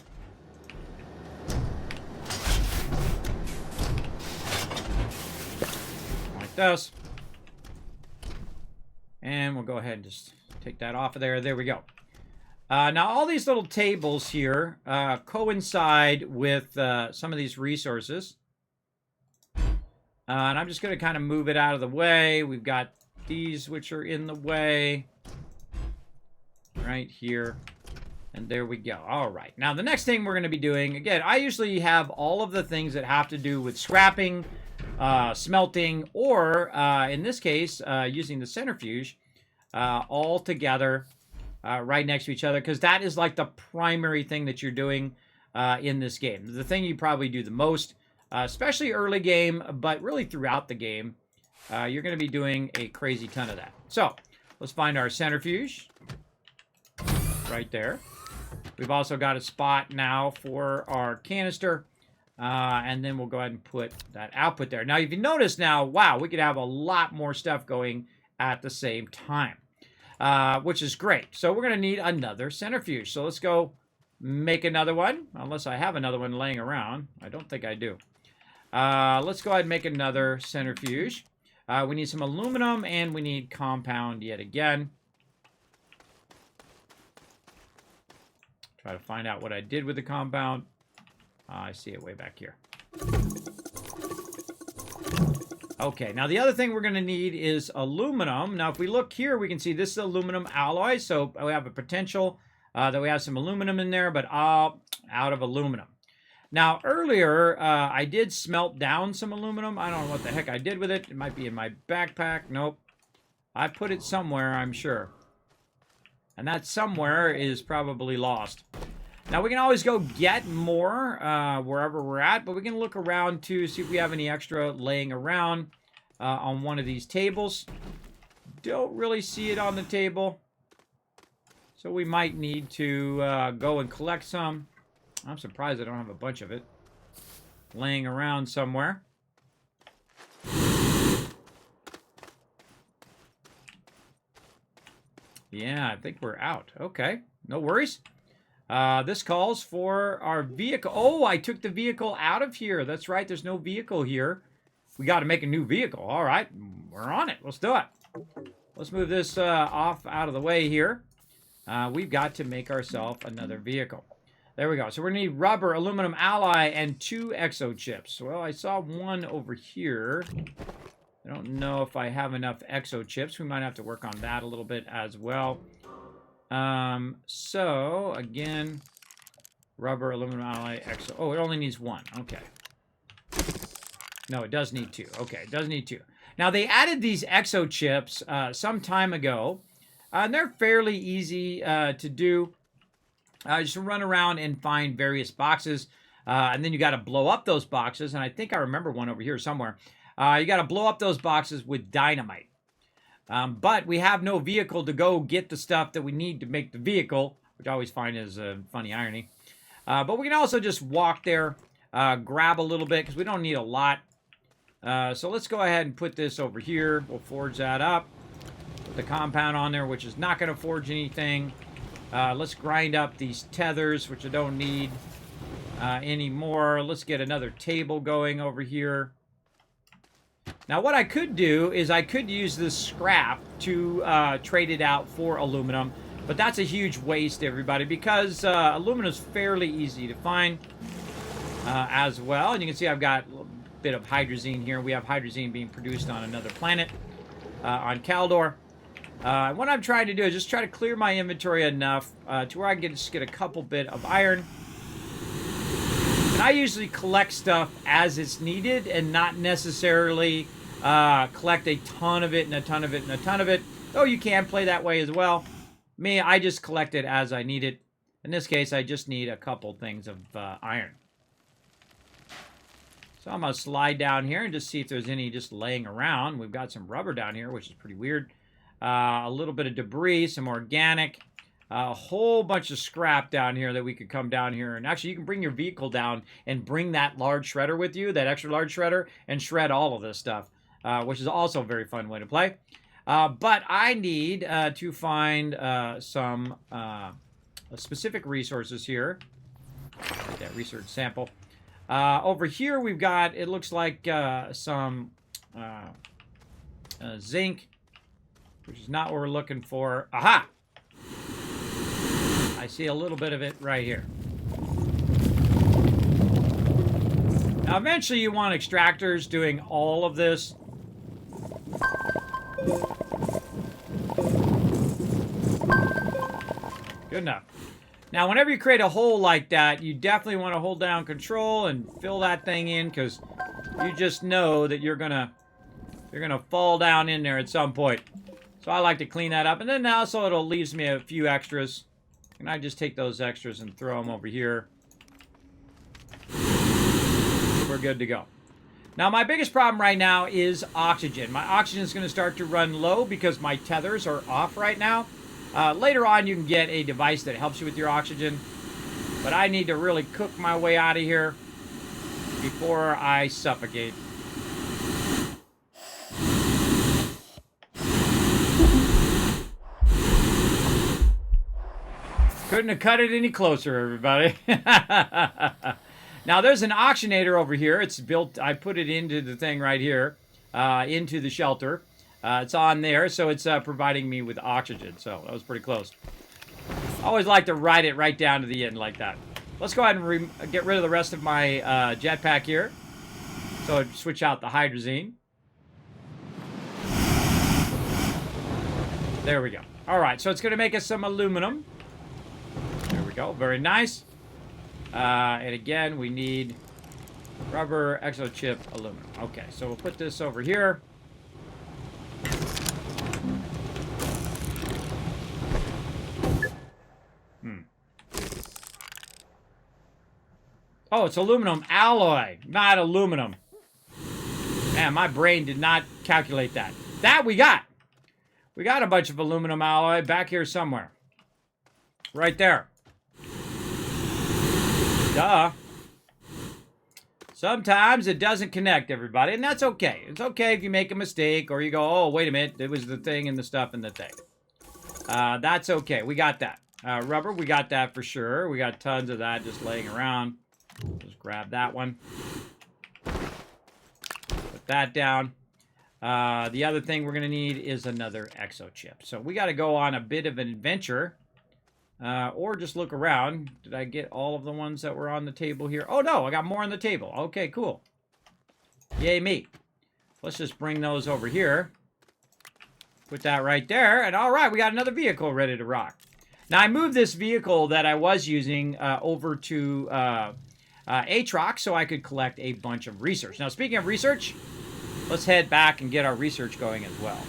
Like this. And we'll go ahead and just take that off of there. There we go. Now, all these little tables here coincide with some of these resources. And I'm just going to kind of move it out of the way. We've got these which are in the way. Right here. And there we go. All right. Now, the next thing we're going to be doing, again, I usually have all of the things that have to do with scrapping, smelting, or, in this case, using the centrifuge, all together right next to each other, because that is like the primary thing that you're doing in this game. The thing you probably do the most, especially early game, but really throughout the game, you're going to be doing a crazy ton of that. So, let's find our centrifuge. Right there. We've also got a spot now for our canister. And then we'll go ahead and put that output there. Now, if you notice now, wow, we could have a lot more stuff going at the same time, which is great. So we're going to need another centrifuge. So let's go make another one, unless I have another one laying around. I don't think I do. Let's go ahead and make another centrifuge. We need some aluminum, and we need compound yet again. Try to find out what I did with the compound. I see it way back here. Okay, now the other thing we're going to need is aluminum. Now, if we look here, we can see this is aluminum alloy. So we have a potential that we have some aluminum in there, but all out of aluminum. Now, earlier, I did smelt down some aluminum. I don't know what the heck I did with it. It might be in my backpack. Nope. I put it somewhere, I'm sure. And that somewhere is probably lost. Now, we can always go get more wherever we're at, but we can look around to see if we have any extra laying around on one of these tables. Don't really see it on the table. So we might need to go and collect some. I'm surprised I don't have a bunch of it laying around somewhere. Yeah, I think we're out. Okay, no worries. This calls for our vehicle. Oh, I took the vehicle out of here. That's right, there's no vehicle here. We got to make a new vehicle. All right, we're on it. Let's do it. Let's move this off out of the way here. We've got to make ourselves another vehicle. There we go. So we're going to need rubber, aluminum alloy, and 2 exo chips. Well, I saw one over here. I don't know if I have enough exo chips. We might have to work on that a little bit as well. So, again, rubber, aluminum alloy, exo. Oh, it only needs 1. Okay. No, it does need 2. Okay, it does need 2. Now, they added these exo chips some time ago. And they're fairly easy to do. Just run around and find various boxes. And then you got to blow up those boxes. And I think I remember one over here somewhere. You got to blow up those boxes with dynamite. But we have no vehicle to go get the stuff that we need to make the vehicle, which I always find is a funny irony. But we can also just walk there, grab a little bit, because we don't need a lot. So let's go ahead and put this over here. We'll forge that up. Put the compound on there, which is not going to forge anything. Let's grind up these tethers, which I don't need anymore. Let's get another table going over here. Now, what I could do is I could use this scrap to trade it out for aluminum, but that's a huge waste, everybody, because aluminum is fairly easy to find as well. And you can see I've got a little bit of hydrazine here. We have hydrazine being produced on another planet, on Caldor. What I'm trying to do is just try to clear my inventory enough to where I can just get a couple bit of iron. And I usually collect stuff as it's needed and not necessarily collect a ton of it and a ton of it and a ton of it. Though you can play that way as well. Me, I just collect it as I need it. In this case, I just need a couple things of iron. So I'm going to slide down here and just see if there's any just laying around. We've got some rubber down here, which is pretty weird. A little bit of debris, some organic. A whole bunch of scrap down here that we could come down here. And actually, you can bring your vehicle down and bring that large shredder with you, that extra large shredder, and shred all of this stuff, which is also a very fun way to play. But I need to find some specific resources here. Get that research sample. Over here, we've got, it looks like some zinc, which is not what we're looking for. Aha! I see a little bit of it right here. Now, eventually you want extractors doing all of this. Good enough. Now, whenever you create a hole like that, you definitely want to hold down control and fill that thing in, because you just know that you're gonna fall down in there at some point. So I like to clean that up, and then also it leaves me a few extras, and I just take those extras and throw them over here. We're good to go. Now, my biggest problem right now is oxygen. My oxygen is going to start to run low because my tethers are off right now. Later on, you can get a device that helps you with your oxygen. But I need to really cook my way out of here before I suffocate. Couldn't have cut it any closer, everybody. Now, there's an oxygenator over here. It's built, I put it into the thing right here, into the shelter. It's on there, so it's providing me with oxygen. So that was pretty close. I always like to ride it right down to the end like that. Let's go ahead and get rid of the rest of my jetpack here. So I'd switch out the hydrazine. There we go. All right, so it's going to make us some aluminum. There we go. Very nice. And again, we need rubber, exochip, aluminum. Okay, so we'll put this over here. Oh, it's aluminum alloy, not aluminum. Man, my brain did not calculate that. That we got. We got a bunch of aluminum alloy back here somewhere. Right there. Duh. Sometimes it doesn't connect, everybody, and that's okay. It's okay if you make a mistake or you go, oh, wait a minute, it was the thing and the stuff and the thing. That's okay. We got that. Rubber, we got that for sure. We got tons of that just laying around. Just grab that one. Put that down. The other thing we're going to need is another exochip. So we got to go on a bit of an adventure. Or just look around. Did I get all of the ones that were on the table here? Oh, no, I got more on the table. Okay, cool. Yay, me. Let's just bring those over here. Put that right there. And all right, we got another vehicle ready to rock. Now, I moved this vehicle that I was using over to Aatrox so I could collect a bunch of research. Now, speaking of research, let's head back and get our research going as well.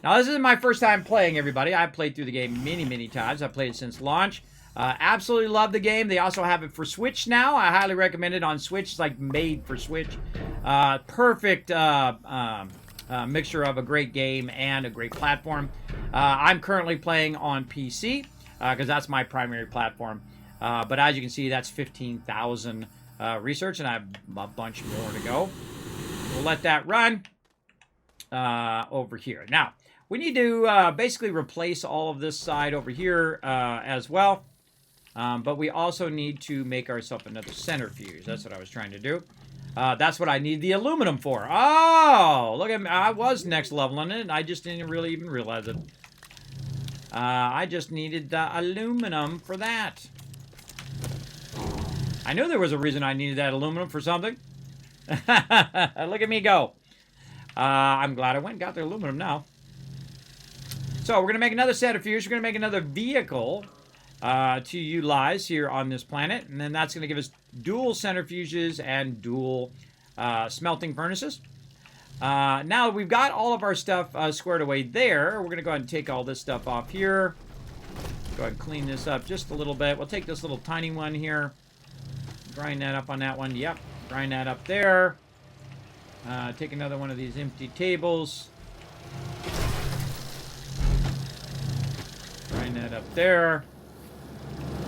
Now, this isn't my first time playing, everybody. I've played through the game many, many times. I've played it since launch. Absolutely love the game. They also have it for Switch now. I highly recommend it on Switch. It's like made for Switch. Perfect mixture of a great game and a great platform. I'm currently playing on PC because that's my primary platform. But as you can see, that's 15,000 research, and I have a bunch more to go. We'll let that run over here. Now, we need to basically replace all of this side over here as well. But we also need to make ourselves another centrifuge. That's what I was trying to do. That's what I need the aluminum for. Oh, look at me. I was next leveling it, and I just didn't really even realize it. I just needed the aluminum for that. I knew there was a reason I needed that aluminum for something. Look at me go. I'm glad I went and got the aluminum now. So we're going to make another centrifuge. We're going to make another vehicle to utilize here on this planet. And then that's going to give us dual centrifuges and dual smelting furnaces. Now we've got all of our stuff squared away there. We're going to go ahead and take all this stuff off here. Go ahead and clean this up just a little bit. We'll take this little tiny one here. Grind that up on that one. Yep. Grind that up there. Take another one of these empty tables. Grind that up there.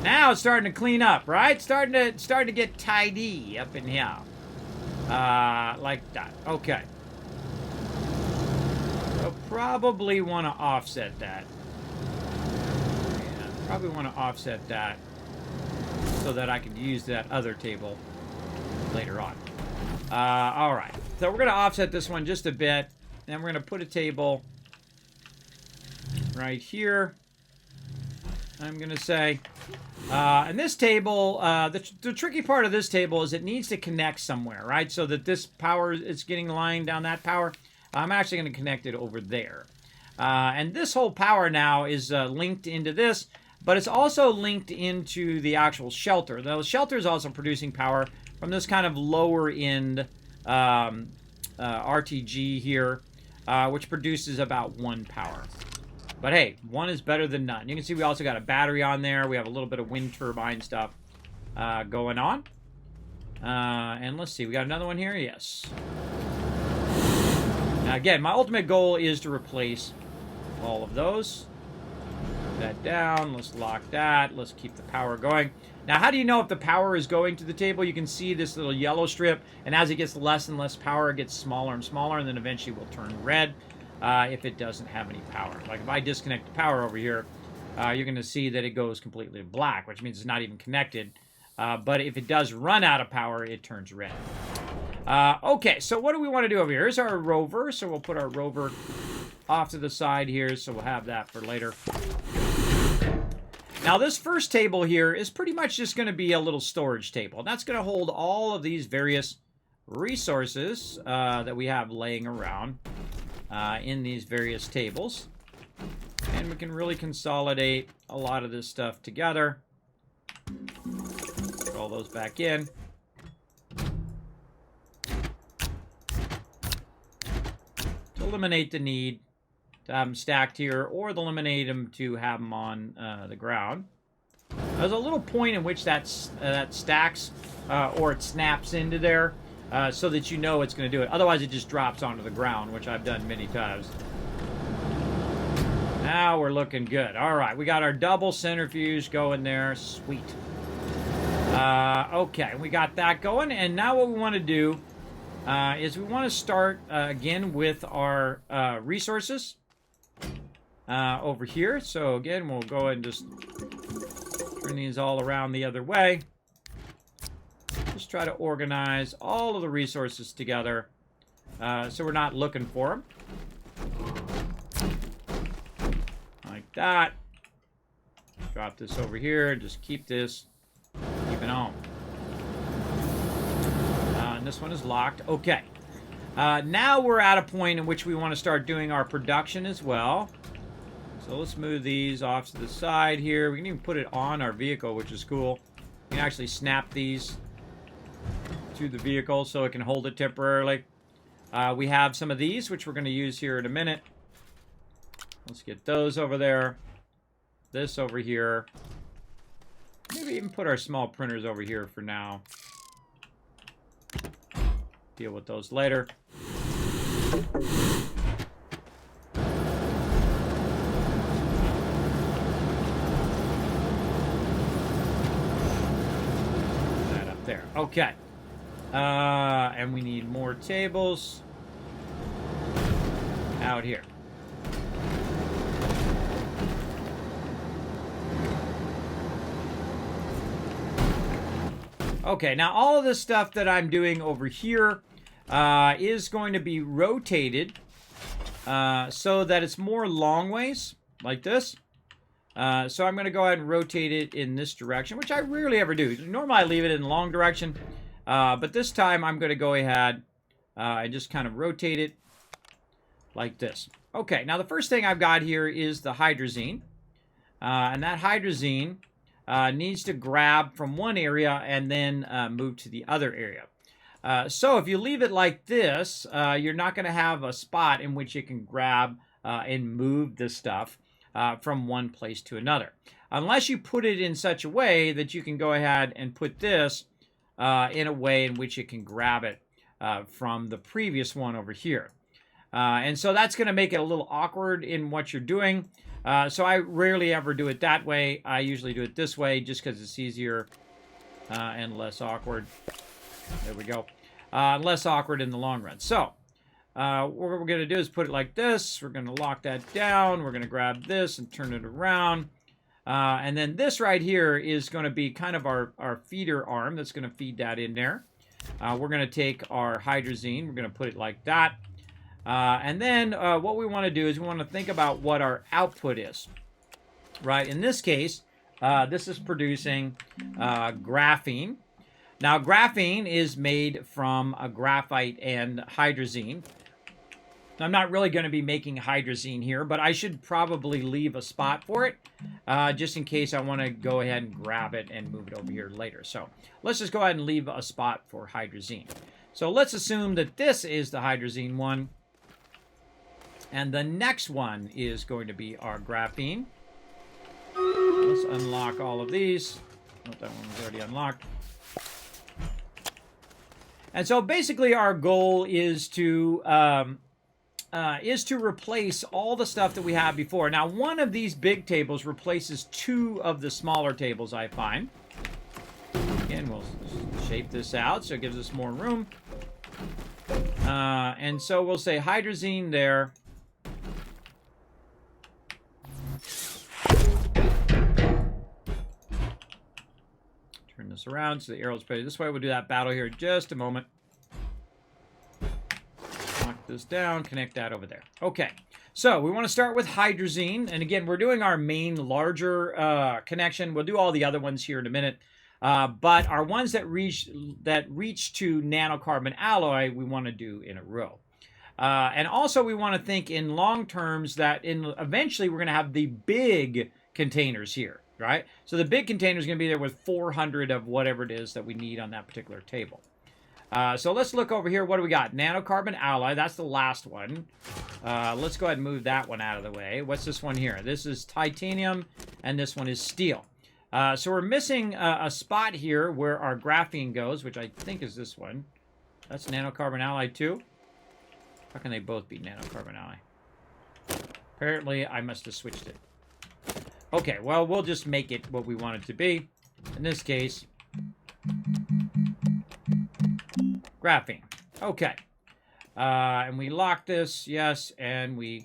Now it's starting to clean up, right? Starting to get tidy up in here. Like that. Okay. So probably want to offset that. Yeah, probably want to offset that so that I can use that other table later on. All right. So we're going to offset this one just a bit. And we're going to put a table right here. I'm going to say, And this table, the tricky part of this table is it needs to connect somewhere, right? So that this power is getting line down that power. I'm actually going to connect it over there. And this whole power now is linked into this, but it's also linked into the actual shelter. The shelter is also producing power from this kind of lower end RTG here, which produces about 1 power. But hey, 1 is better than none. You can see we also got a battery on there. We have a little bit of wind turbine stuff going on. And let's see, we got another one here? Yes. Now again, my ultimate goal is to replace all of those. Put that down. Let's lock that. Let's keep the power going. Now, how do you know if the power is going to the table? You can see this little yellow strip, and as it gets less and less power, it gets smaller and smaller, and then eventually will turn red if it doesn't have any power. Like if I disconnect the power over here, you're going to see that it goes completely black, which means it's not even connected. But if it does run out of power, it turns red. Okay, so what do we want to do over here? Here's our rover, so we'll put our rover off to the side here, so we'll have that for later. Now, this first table here is pretty much just going to be a little storage table. That's going to hold all of these various resources that we have laying around in these various tables. And we can really consolidate a lot of this stuff together. Put all those back in. To eliminate the need to have them stacked here, or eliminate them to have them on the ground. There's a little point in which that stacks or it snaps into there so that you know it's going to do it. Otherwise, it just drops onto the ground, which I've done many times. Now we're looking good. All right, we got our double centrifuge going there. Sweet. Okay, we got that going, and now what we want to do is we want to start again with our resources over here. So again, we'll go ahead and just turn these all around the other way. Just try to organize all of the resources together so we're not looking for them. Like that. Drop this over here. Just keep this. Keep it on. And this one is locked. Okay. Now we're at a point in which we want to start doing our production as well. So let's move these off to the side here. We can even put it on our vehicle, which is cool. You can actually snap these to the vehicle so it can hold it temporarily. We have some of these, which we're going to use here in a minute. Let's get those over there. This over here. Maybe even put our small printers over here for now. Deal with those later. That up there. Okay. And we need more tables out here. Okay, now all of this stuff that I'm doing over here is going to be rotated so that it's more long ways, like this. So I'm going to go ahead and rotate it in this direction, which I rarely ever do. Normally I leave it in the long direction, but this time I'm going to go ahead and just kind of rotate it like this. Okay, now the first thing I've got here is the hydrazine. And that hydrazine needs to grab from one area and then move to the other area. So if you leave it like this, you're not going to have a spot in which it can grab and move the stuff from one place to another. Unless you put it in such a way that you can go ahead and put this in a way in which it can grab it from the previous one over here. And so that's going to make it a little awkward in what you're doing. So I rarely ever do it that way. I usually do it this way just because it's easier and less awkward. There we go. Less awkward in the long run. So what we're going to do is put it like this. We're going to lock that down. We're going to grab this and turn it around. And then this right here is going to be kind of our feeder arm that's going to feed that in there. We're going to take our hydrazine. We're going to put it like that. And then what we want to do is we want to think about what our output is. Right? In this case, this is producing graphene. Now, graphene is made from a graphite and hydrazine. I'm not really going to be making hydrazine here, but I should probably leave a spot for it, just in case I want to go ahead and grab it and move it over here later. So let's just go ahead and leave a spot for hydrazine. So let's assume that this is the hydrazine one, and the next one is going to be our graphene. Let's unlock all of these. Oh, that one was already unlocked. And so basically our goal is to replace all the stuff that we had before. Now, one of these big tables replaces two of the smaller tables, I find. Again, we'll shape this out so it gives us more room. And so we'll say hydrazine there. Turn this around so the arrow's pointed this way. We'll do that battle here in just a moment. Lock this down, connect that over there. Okay, so we want to start with hydrazine. And again, we're doing our main larger connection. We'll do all the other ones here in a minute. But our ones that reach to nanocarbon alloy, we want to do in a row. And also we want to think in long terms that eventually we're going to have the big containers here, right? So the big container is going to be there with 400 of whatever it is that we need on that particular table. So let's look over here. What do we got? Nanocarbon alloy. That's the last one. Let's go ahead and move that one out of the way. What's this one here? This is titanium, and this one is steel. So we're missing a spot here where our graphene goes, which I think is this one. That's nanocarbon alloy too. How can they both be nanocarbon alloy? Apparently, I must have switched it. Okay, well, we'll just make it what we want it to be. In this case, graphene. Okay. And we lock this, yes, and we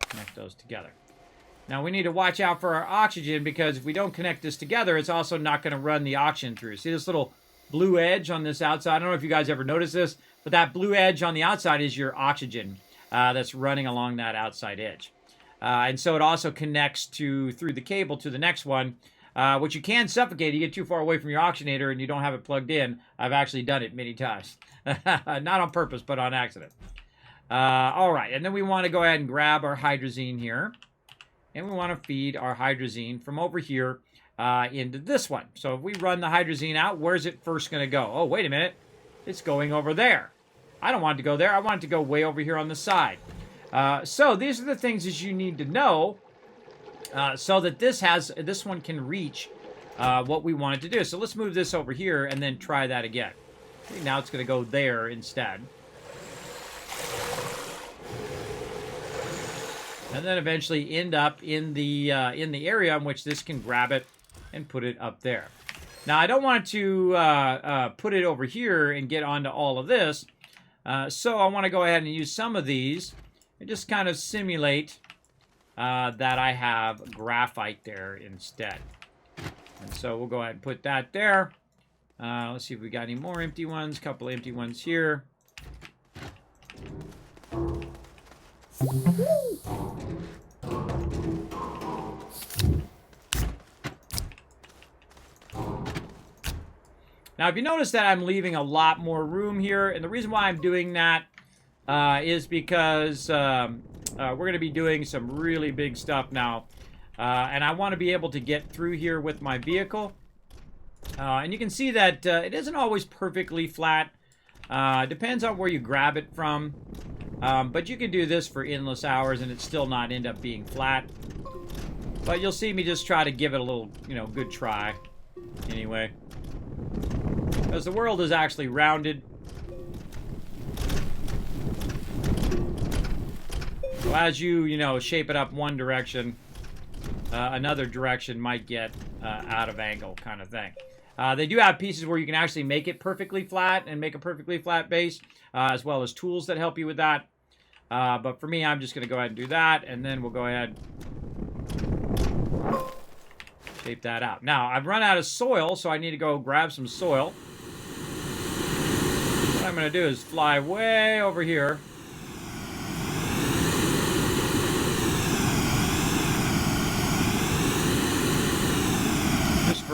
connect those together. Now, we need to watch out for our oxygen, because if we don't connect this together, it's also not going to run the oxygen through. See this little blue edge on this outside? I don't know if you guys ever noticed this, but that blue edge on the outside is your oxygen that's running along that outside edge. And so it also connects through the cable to the next one, which you can suffocate. You get too far away from your oxygenator and you don't have it plugged in. I've actually done it many times. Not on purpose, but on accident. All right, and then we want to go ahead and grab our hydrazine here. And we want to feed our hydrazine from over here into this one. So if we run the hydrazine out, where's it first going to go? Oh, wait a minute. It's going over there. I don't want it to go there. I want it to go way over here on the side. So these are the things that you need to know so that this one can reach what we want it to do. So let's move this over here and then try that again. Okay, now it's going to go there instead. And then eventually end up in the area in which this can grab it and put it up there. Now, I don't want to put it over here and get onto all of this. So I want to go ahead and use some of these and just kind of simulate that I have graphite there instead. And so we'll go ahead and put that there. Let's see if we got any more empty ones. A couple empty ones here. Now, if you notice that I'm leaving a lot more room here, and the reason why I'm doing that is because we're going to be doing some really big stuff now, and I want to be able to get through here with my vehicle. And you can see that it isn't always perfectly flat. It depends on where you grab it from. But you can do this for endless hours and it still not end up being flat. But you'll see me just try to give it a little, good try. Anyway. Because the world is actually rounded. So as you, shape it up one direction, another direction might get out of angle kind of thing. They do have pieces where you can actually make it perfectly flat and make a perfectly flat base, as well as tools that help you with that. But for me, I'm just going to go ahead and do that, and then we'll go ahead and shape that out. Now, I've run out of soil, so I need to go grab some soil. What I'm going to do is fly way over here.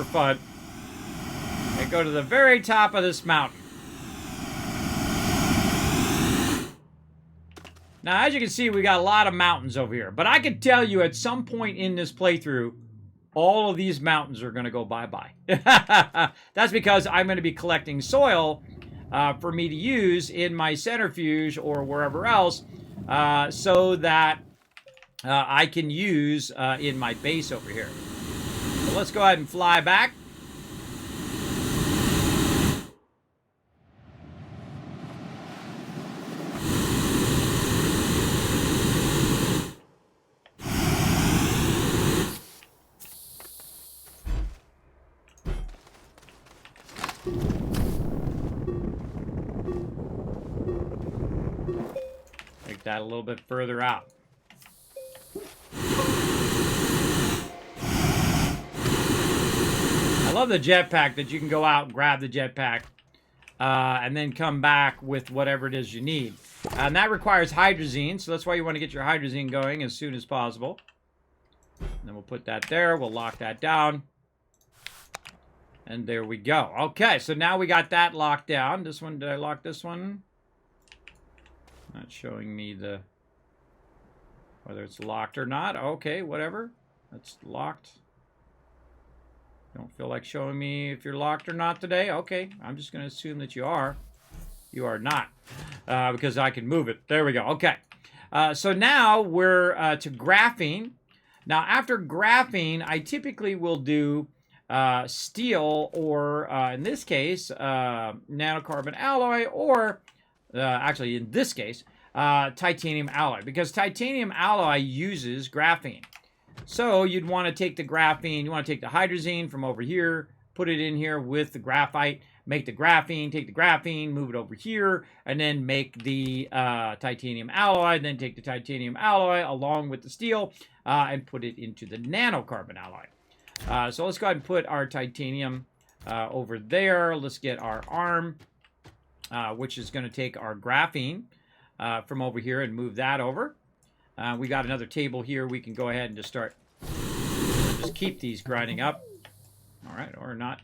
for fun. And go to the very top of this mountain. Now, as you can see, we got a lot of mountains over here. But I can tell you at some point in this playthrough, all of these mountains are going to go bye-bye. That's because I'm going to be collecting soil for me to use in my centrifuge or wherever else so that I can use in my base over here. So let's go ahead and fly back. Take that a little bit further out. I love the jetpack that you can go out and grab the jetpack and then come back with whatever it is you need. And that requires hydrazine, so that's why you want to get your hydrazine going as soon as possible. And then we'll put that there. We'll lock that down. And there we go. Okay, so now we got that locked down. This one, did I lock this one? Not showing me the whether it's locked or not. Okay, whatever. That's locked. Don't feel like showing me if you're locked or not today. Okay, I'm just going to assume that you are. You are not, because I can move it. There we go. Okay, so now we're to graphene. Now, after graphene, I typically will do steel or, in this case, nanocarbon alloy, or actually, in this case, titanium alloy, because titanium alloy uses graphene. So you'd want to take the graphene, you want to take the hydrazine from over here, put it in here with the graphite, make the graphene, take the graphene, move it over here, and then make the titanium alloy, then take the titanium alloy along with the steel and put it into the nanocarbon alloy. So let's go ahead and put our titanium over there. Let's get our arm, which is going to take our graphene from over here and move that over. We got another table here. We can go ahead and just start, just keep these grinding up. All right, or not.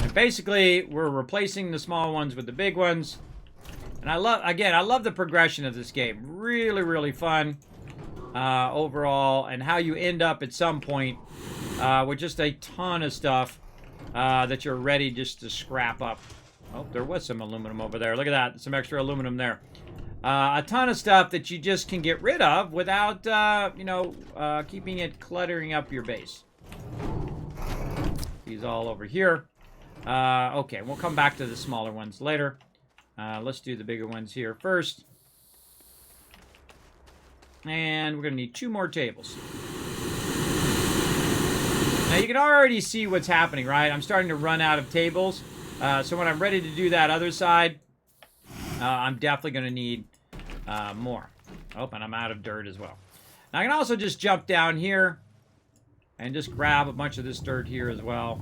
And basically, we're replacing the small ones with the big ones. And I love the progression of this game. Really, really fun overall, and how you end up at some point with just a ton of stuff that you're ready just to scrap up. Oh, there was some aluminum over there. Look at that. Some extra aluminum there. A ton of stuff that you just can get rid of without, keeping it cluttering up your base. These all over here. Okay, we'll come back to the smaller ones later. Let's do the bigger ones here first. And we're going to need 2 more tables. Now, you can already see what's happening, right? I'm starting to run out of tables. So when I'm ready to do that other side, I'm definitely going to need more. Oh, and I'm out of dirt as well. Now, I can also just jump down here and just grab a bunch of this dirt here as well,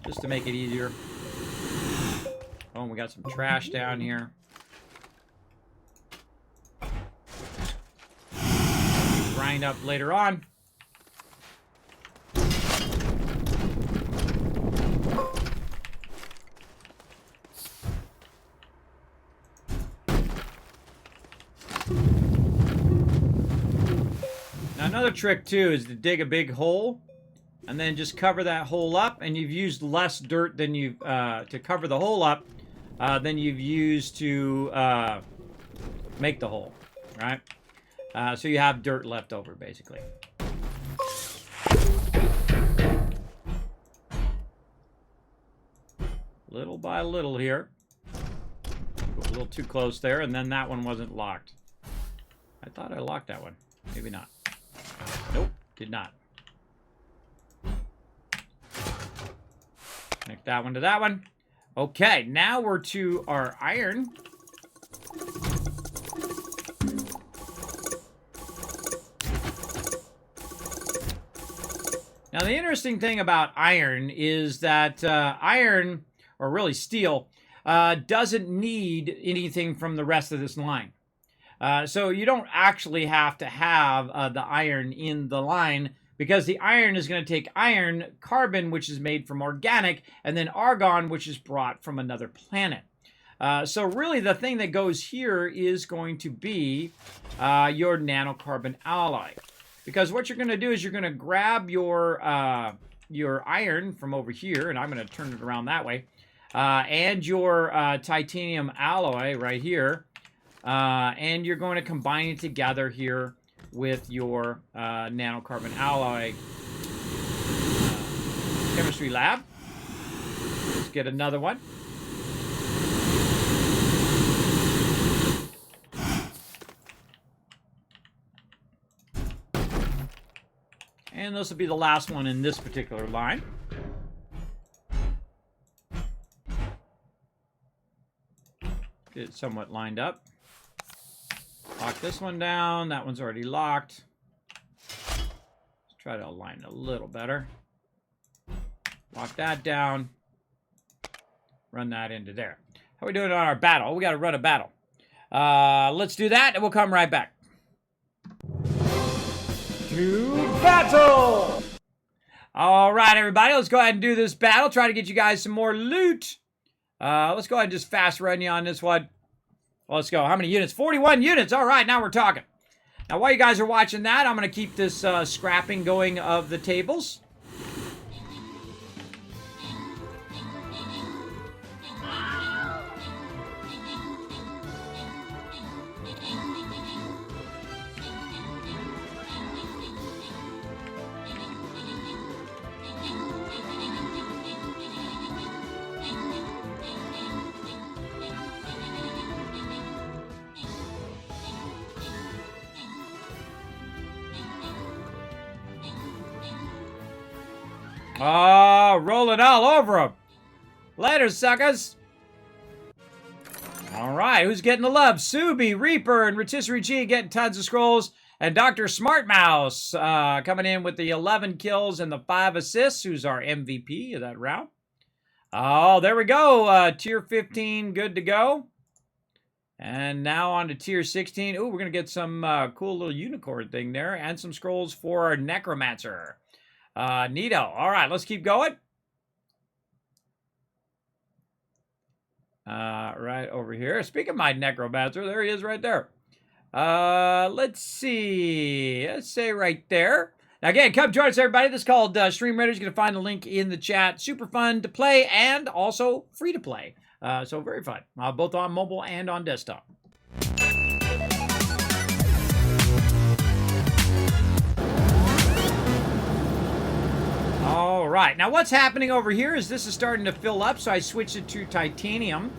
just to make it easier. Oh, and we got some trash down here. Grind up later on. Now, another trick too is to dig a big hole and then just cover that hole up, and you've used less dirt than you've to cover the hole up than you've used to make the hole, right? So you have dirt left over, basically. Little by little here. A little too close there, and then that one wasn't locked. I thought I locked that one. Maybe not. Nope, did not. Connect that one to that one. Okay, now we're to our iron. Now, the interesting thing about iron is that iron, or really steel, doesn't need anything from the rest of this line. So you don't actually have to have the iron in the line, because the iron is going to take iron, carbon, which is made from organic, and then argon, which is brought from another planet. So really the thing that goes here is going to be your nanocarbon alloy. Because what you're going to do is you're going to grab your iron from over here, and I'm going to turn it around that way, and your titanium alloy right here, and you're going to combine it together here with your nanocarbon alloy chemistry lab. Let's get another one. And this will be the last one in this particular line. Get it somewhat lined up. Lock this one down. That one's already locked. Let's try to align it a little better. Lock that down. Run that into there. How are we doing on our battle? We got to run a battle. Let's do that, and we'll come right back. To battle! All right, everybody, let's go ahead and do this battle. Try to get you guys some more loot. Let's go ahead and just fast run you on this one. Well, let's go. How many units? 41 units. All right, now we're talking. Now, while you guys are watching that, I'm going to keep this scrapping going of the tables. Oh, rolling all over them. Later, suckers. All right, who's getting the love? Subi, Reaper, and Rotisserie G getting tons of scrolls. And Dr. Smartmouse coming in with the 11 kills and the 5 assists, who's our MVP of that round. Oh, there we go. Tier 15, good to go. And now on to Tier 16. Ooh, we're going to get some cool little unicorn thing there. And some scrolls for our Necromancer. Neato. All right, let's keep going. Right over here. Speaking of my Necromancer, there he is right there. Let's see. Let's say right there. Now, again, come join us, everybody. This is called Stream Raiders. You're going to find the link in the chat. Super fun to play and also free to play. So very fun. Both on mobile and on desktop. All right, now what's happening over here is this is starting to fill up, so I switched it to titanium.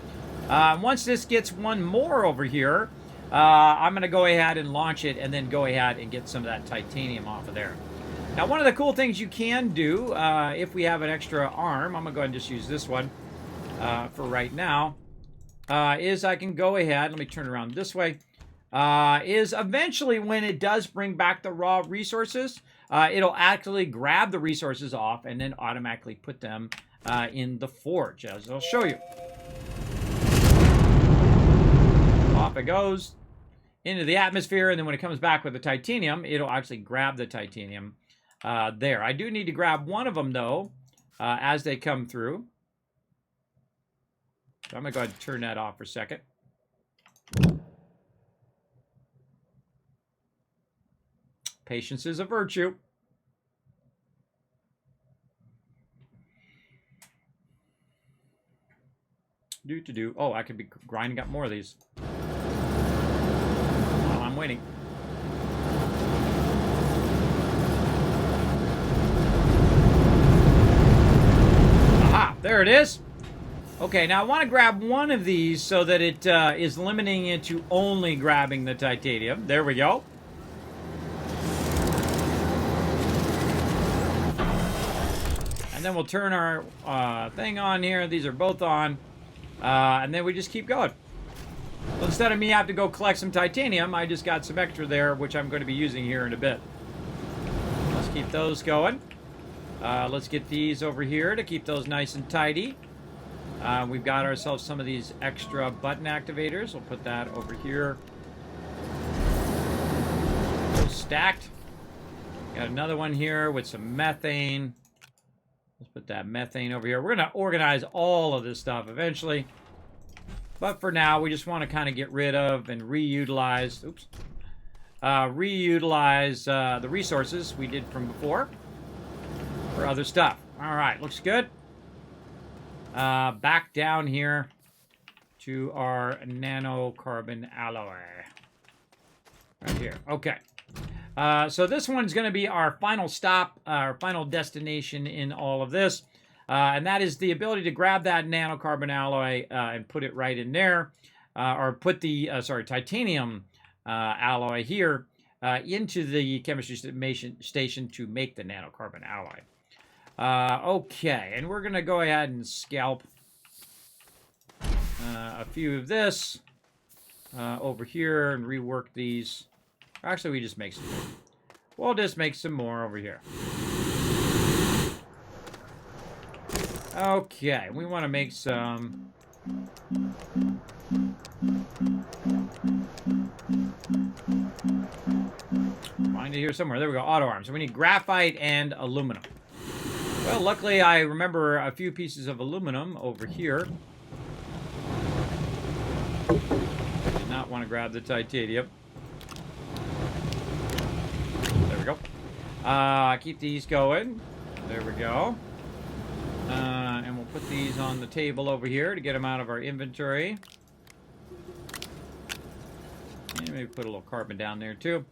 Once this gets one more over here, I'm going to go ahead and launch it and then go ahead and get some of that titanium off of there. Now, one of the cool things you can do, if we have an extra arm, I'm going to go ahead and just use this one for right now, is I can go ahead, let me turn around this way, is eventually when it does bring back the raw resources, it'll actually grab the resources off and then automatically put them in the forge, as I'll show you. Off it goes into the atmosphere, and then when it comes back with the titanium, it'll actually grab the titanium there. I do need to grab one of them, though, as they come through. So I'm going to go ahead and turn that off for a second. Patience is a virtue. Do. Oh, I could be grinding up more of these. While I'm waiting. Aha, there it is. Okay, now I want to grab one of these so that it is limiting it to only grabbing the titanium. There we go. And then we'll turn our thing on here. These are both on. And then we just keep going. So instead of me having to go collect some titanium, I just got some extra there, which I'm going to be using here in a bit. Let's keep those going. Let's get these over here to keep those nice and tidy. We've got ourselves some of these extra button activators. We'll put that over here. Those stacked. Got another one here with some methane. Let's put that methane over here. We're going to organize all of this stuff eventually. But for now, we just want to kind of get rid of and reutilize, reutilize the resources we did from before for other stuff. All right, looks good. Back down here to our nanocarbon alloy. Right here. Okay. So this one's going to be our final stop, our final destination in all of this. And that is the ability to grab that nanocarbon alloy and put it right in there. Or put the, titanium alloy here into the chemistry station to make the nanocarbon alloy. Okay, and we're going to go ahead and scalp a few of this over here and rework these. Actually, we just make some more. We'll just make some more over here. Okay, we want to make some... Find it here somewhere. There we go, auto arms. So we need graphite and aluminum. Well, luckily I remember a few pieces of aluminum over here. Did not want to grab the titanium. There we go. Keep these going. There we go. And we'll put these on the table over here to get them out of our inventory. And maybe put a little carbon down there too.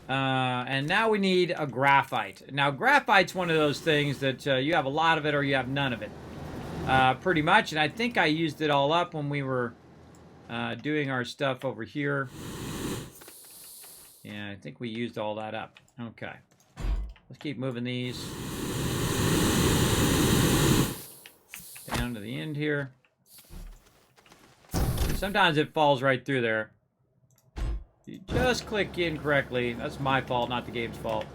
And now we need a graphite. Now, graphite's one of those things that you have a lot of it or you have none of it. Pretty much. And I think I used it all up when we were doing our stuff over here. Yeah, I think we used all that up. Okay. Let's keep moving these down to the end here. Sometimes it falls right through there. You just click in correctly. That's my fault, not the game's fault.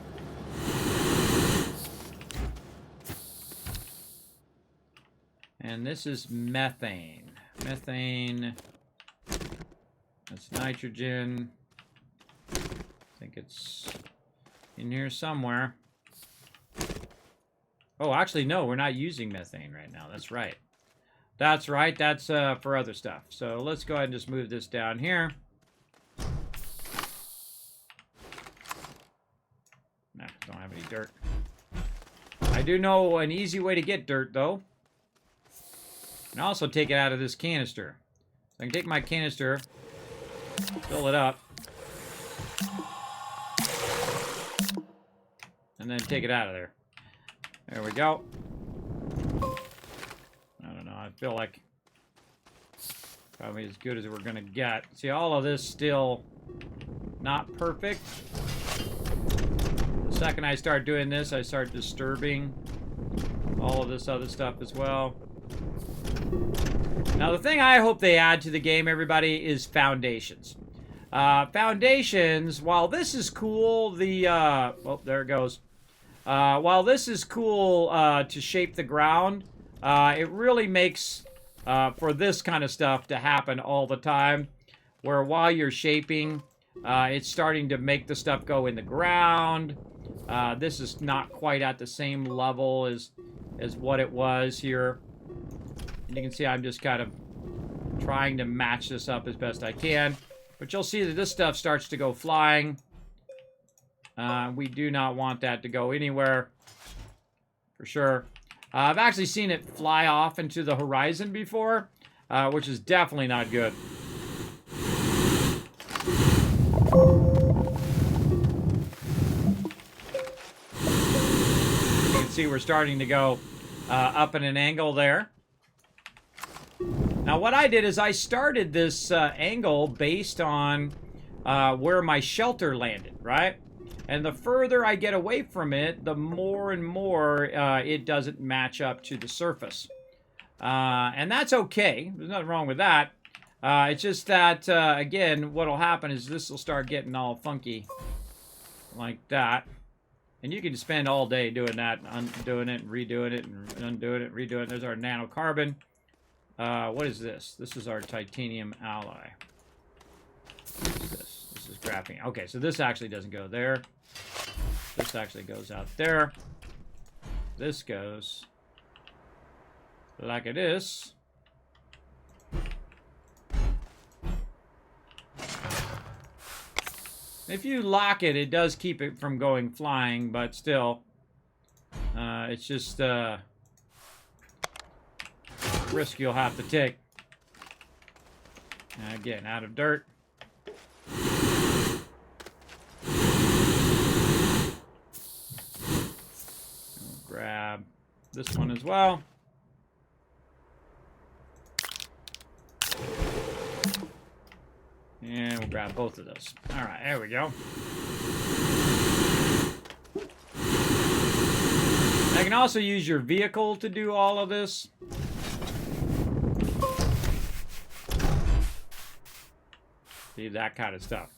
And this is methane. Methane. That's nitrogen. I think it's in here somewhere. Oh, actually, no, we're not using methane right now. That's right. That's right. That's for other stuff. So let's go ahead and just move this down here. Nah, don't have any dirt. I do know an easy way to get dirt, though. And also take it out of this canister. So I can take my canister, fill it up, and then take it out of there. There we go. I don't know. I feel like probably as good as we're going to get. See, all of this still not perfect. The second I start doing this, I start disturbing all of this other stuff as well. Now, the thing I hope they add to the game, everybody, is foundations. Foundations, while this is cool, oh, there it goes. While this is cool to shape the ground, it really makes for this kind of stuff to happen all the time, where while you're shaping, it's starting to make the stuff go in the ground. This is not quite at the same level as what it was here. And you can see I'm just kind of trying to match this up as best I can. But you'll see that this stuff starts to go flying. We do not want that to go anywhere, for sure. I've actually seen it fly off into the horizon before, which is definitely not good. You can see we're starting to go up at an angle there. Now, what I did is I started this angle based on where my shelter landed, right? And the further I get away from it, the more and more it doesn't match up to the surface. And that's okay. There's nothing wrong with that. It's just that, again, what will happen is this will start getting all funky like that. And you can spend all day doing that, undoing it, and redoing it, and undoing it, redoing it. There's our nanocarbon. What is this? This is our titanium alloy. What is this? This is graphene. Okay, so this actually doesn't go there. This actually goes out there. This goes like it is. If you lock it, it does keep it from going flying, but still, it's just risk you'll have to take. Again, out of dirt. We'll grab this one as well. And we'll grab both of those. All right, there we go. I can also use your vehicle to do all of this. See, that kind of stuff.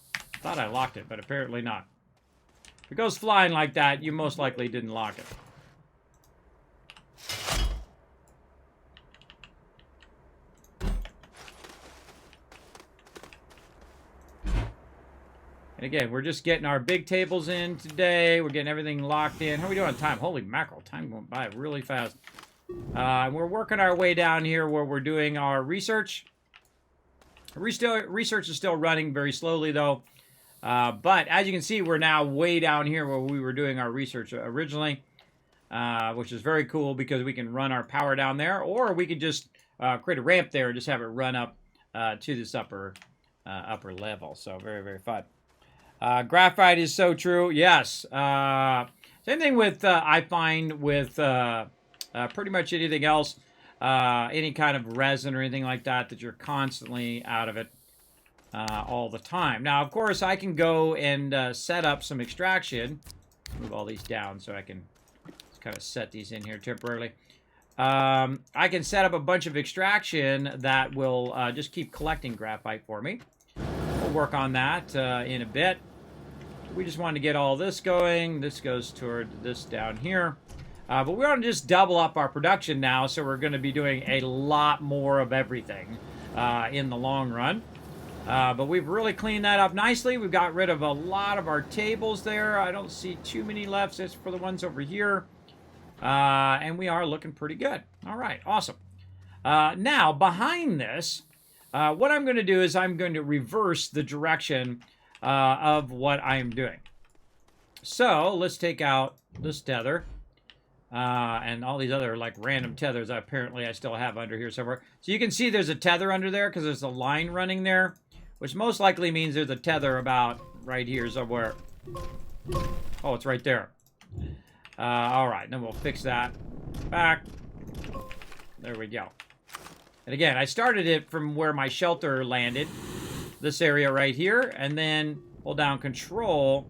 Thought I locked it, but apparently not. If it goes flying like that, you most likely didn't lock it. And again, we're just getting our big tables in today. We're getting everything locked in. How are we doing on time? Holy mackerel, time went by really fast. We're working our way down here where we're doing our research. Research is still running very slowly, though. But as you can see, we're now way down here where we were doing our research originally, which is very cool because we can run our power down there, or we could just create a ramp there and just have it run up to this upper level. So very, very fun. Graphite is so true. Yes. Same thing with, I find with pretty much anything else, any kind of resin or anything like that, that you're constantly out of it all the time. Now, of course, I can go and set up some extraction. Move all these down so I can just kind of set these in here temporarily. I can set up a bunch of extraction that will just keep collecting graphite for me. We'll work on that in a bit. We just wanted to get all this going. This goes toward this down here. But we want to just double up our production now, so we're going to be doing a lot more of everything in the long run. But we've really cleaned that up nicely. We've got rid of a lot of our tables there. I don't see too many left. That's for the ones over here. And we are looking pretty good. All right, awesome. Now, behind this, what I'm going to do is I'm going to reverse the direction of what I'm doing. So let's take out this tether and all these other like random tethers apparently I still have under here somewhere. So you can see there's a tether under there because there's a line running there, which most likely means there's a tether about right here somewhere. Oh, it's right there. All right, then we'll fix that back. There we go. And again, I started it from where my shelter landed, this area right here, and then hold down Control,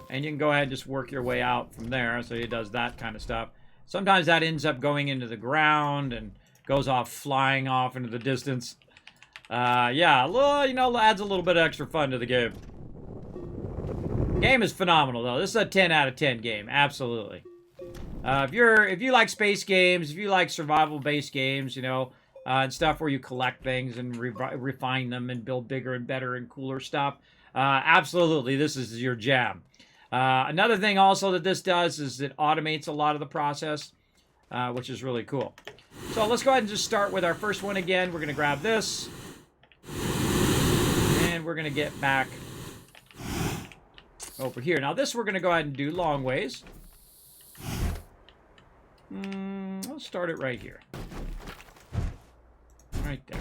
and you can go ahead and just work your way out from there. So it does that kind of stuff. Sometimes that ends up going into the ground and goes off, flying off into the distance. Yeah, you know, adds a little bit of extra fun to the game. Game is phenomenal, though. This is a 10 out of 10 game, absolutely. If you like space games, if you like survival-based games, you know, and stuff where you collect things and refine them and build bigger and better and cooler stuff, absolutely, this is your jam. Another thing also that this does is it automates a lot of the process, which is really cool. So let's go ahead and just start with our first one again. We're going to grab this, and we're going to get back over here. Now this we're going to go ahead and do long ways. Let's start it right here. Right there.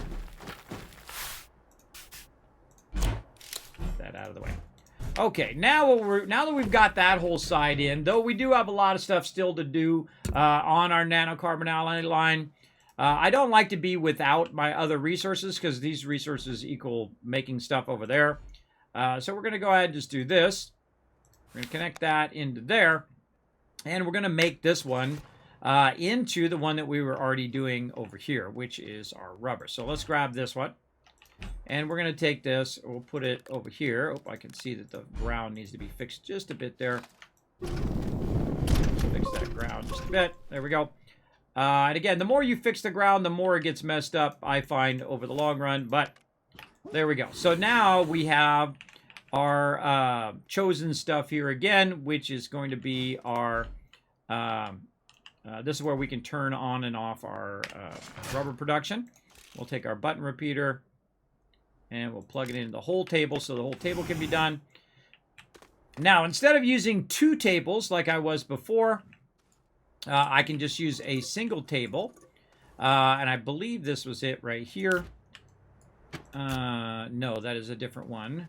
Get that out of the way. Okay, now that we've got that whole side in, though we do have a lot of stuff still to do on our nanocarbon alloy line, I don't like to be without my other resources because these resources equal making stuff over there. So we're going to go ahead and just do this. We're going to connect that into there, and we're going to make this one into the one that we were already doing over here, which is our rubber. So let's grab this one, and we're going to take this, we'll put it over here. Oh, I can see that the ground needs to be fixed just a bit there. Fix that ground just a bit. There we go. And again, the more you fix the ground, the more it gets messed up, I find, over the long run. But there we go. So now we have our chosen stuff here again, which is going to be our... this is where we can turn on and off our rubber production. We'll take our button repeater, and we'll plug it into the whole table so the whole table can be done. Now, instead of using 2 tables like I was before, I can just use a single table. And I believe this was it right here. No, that is a different one.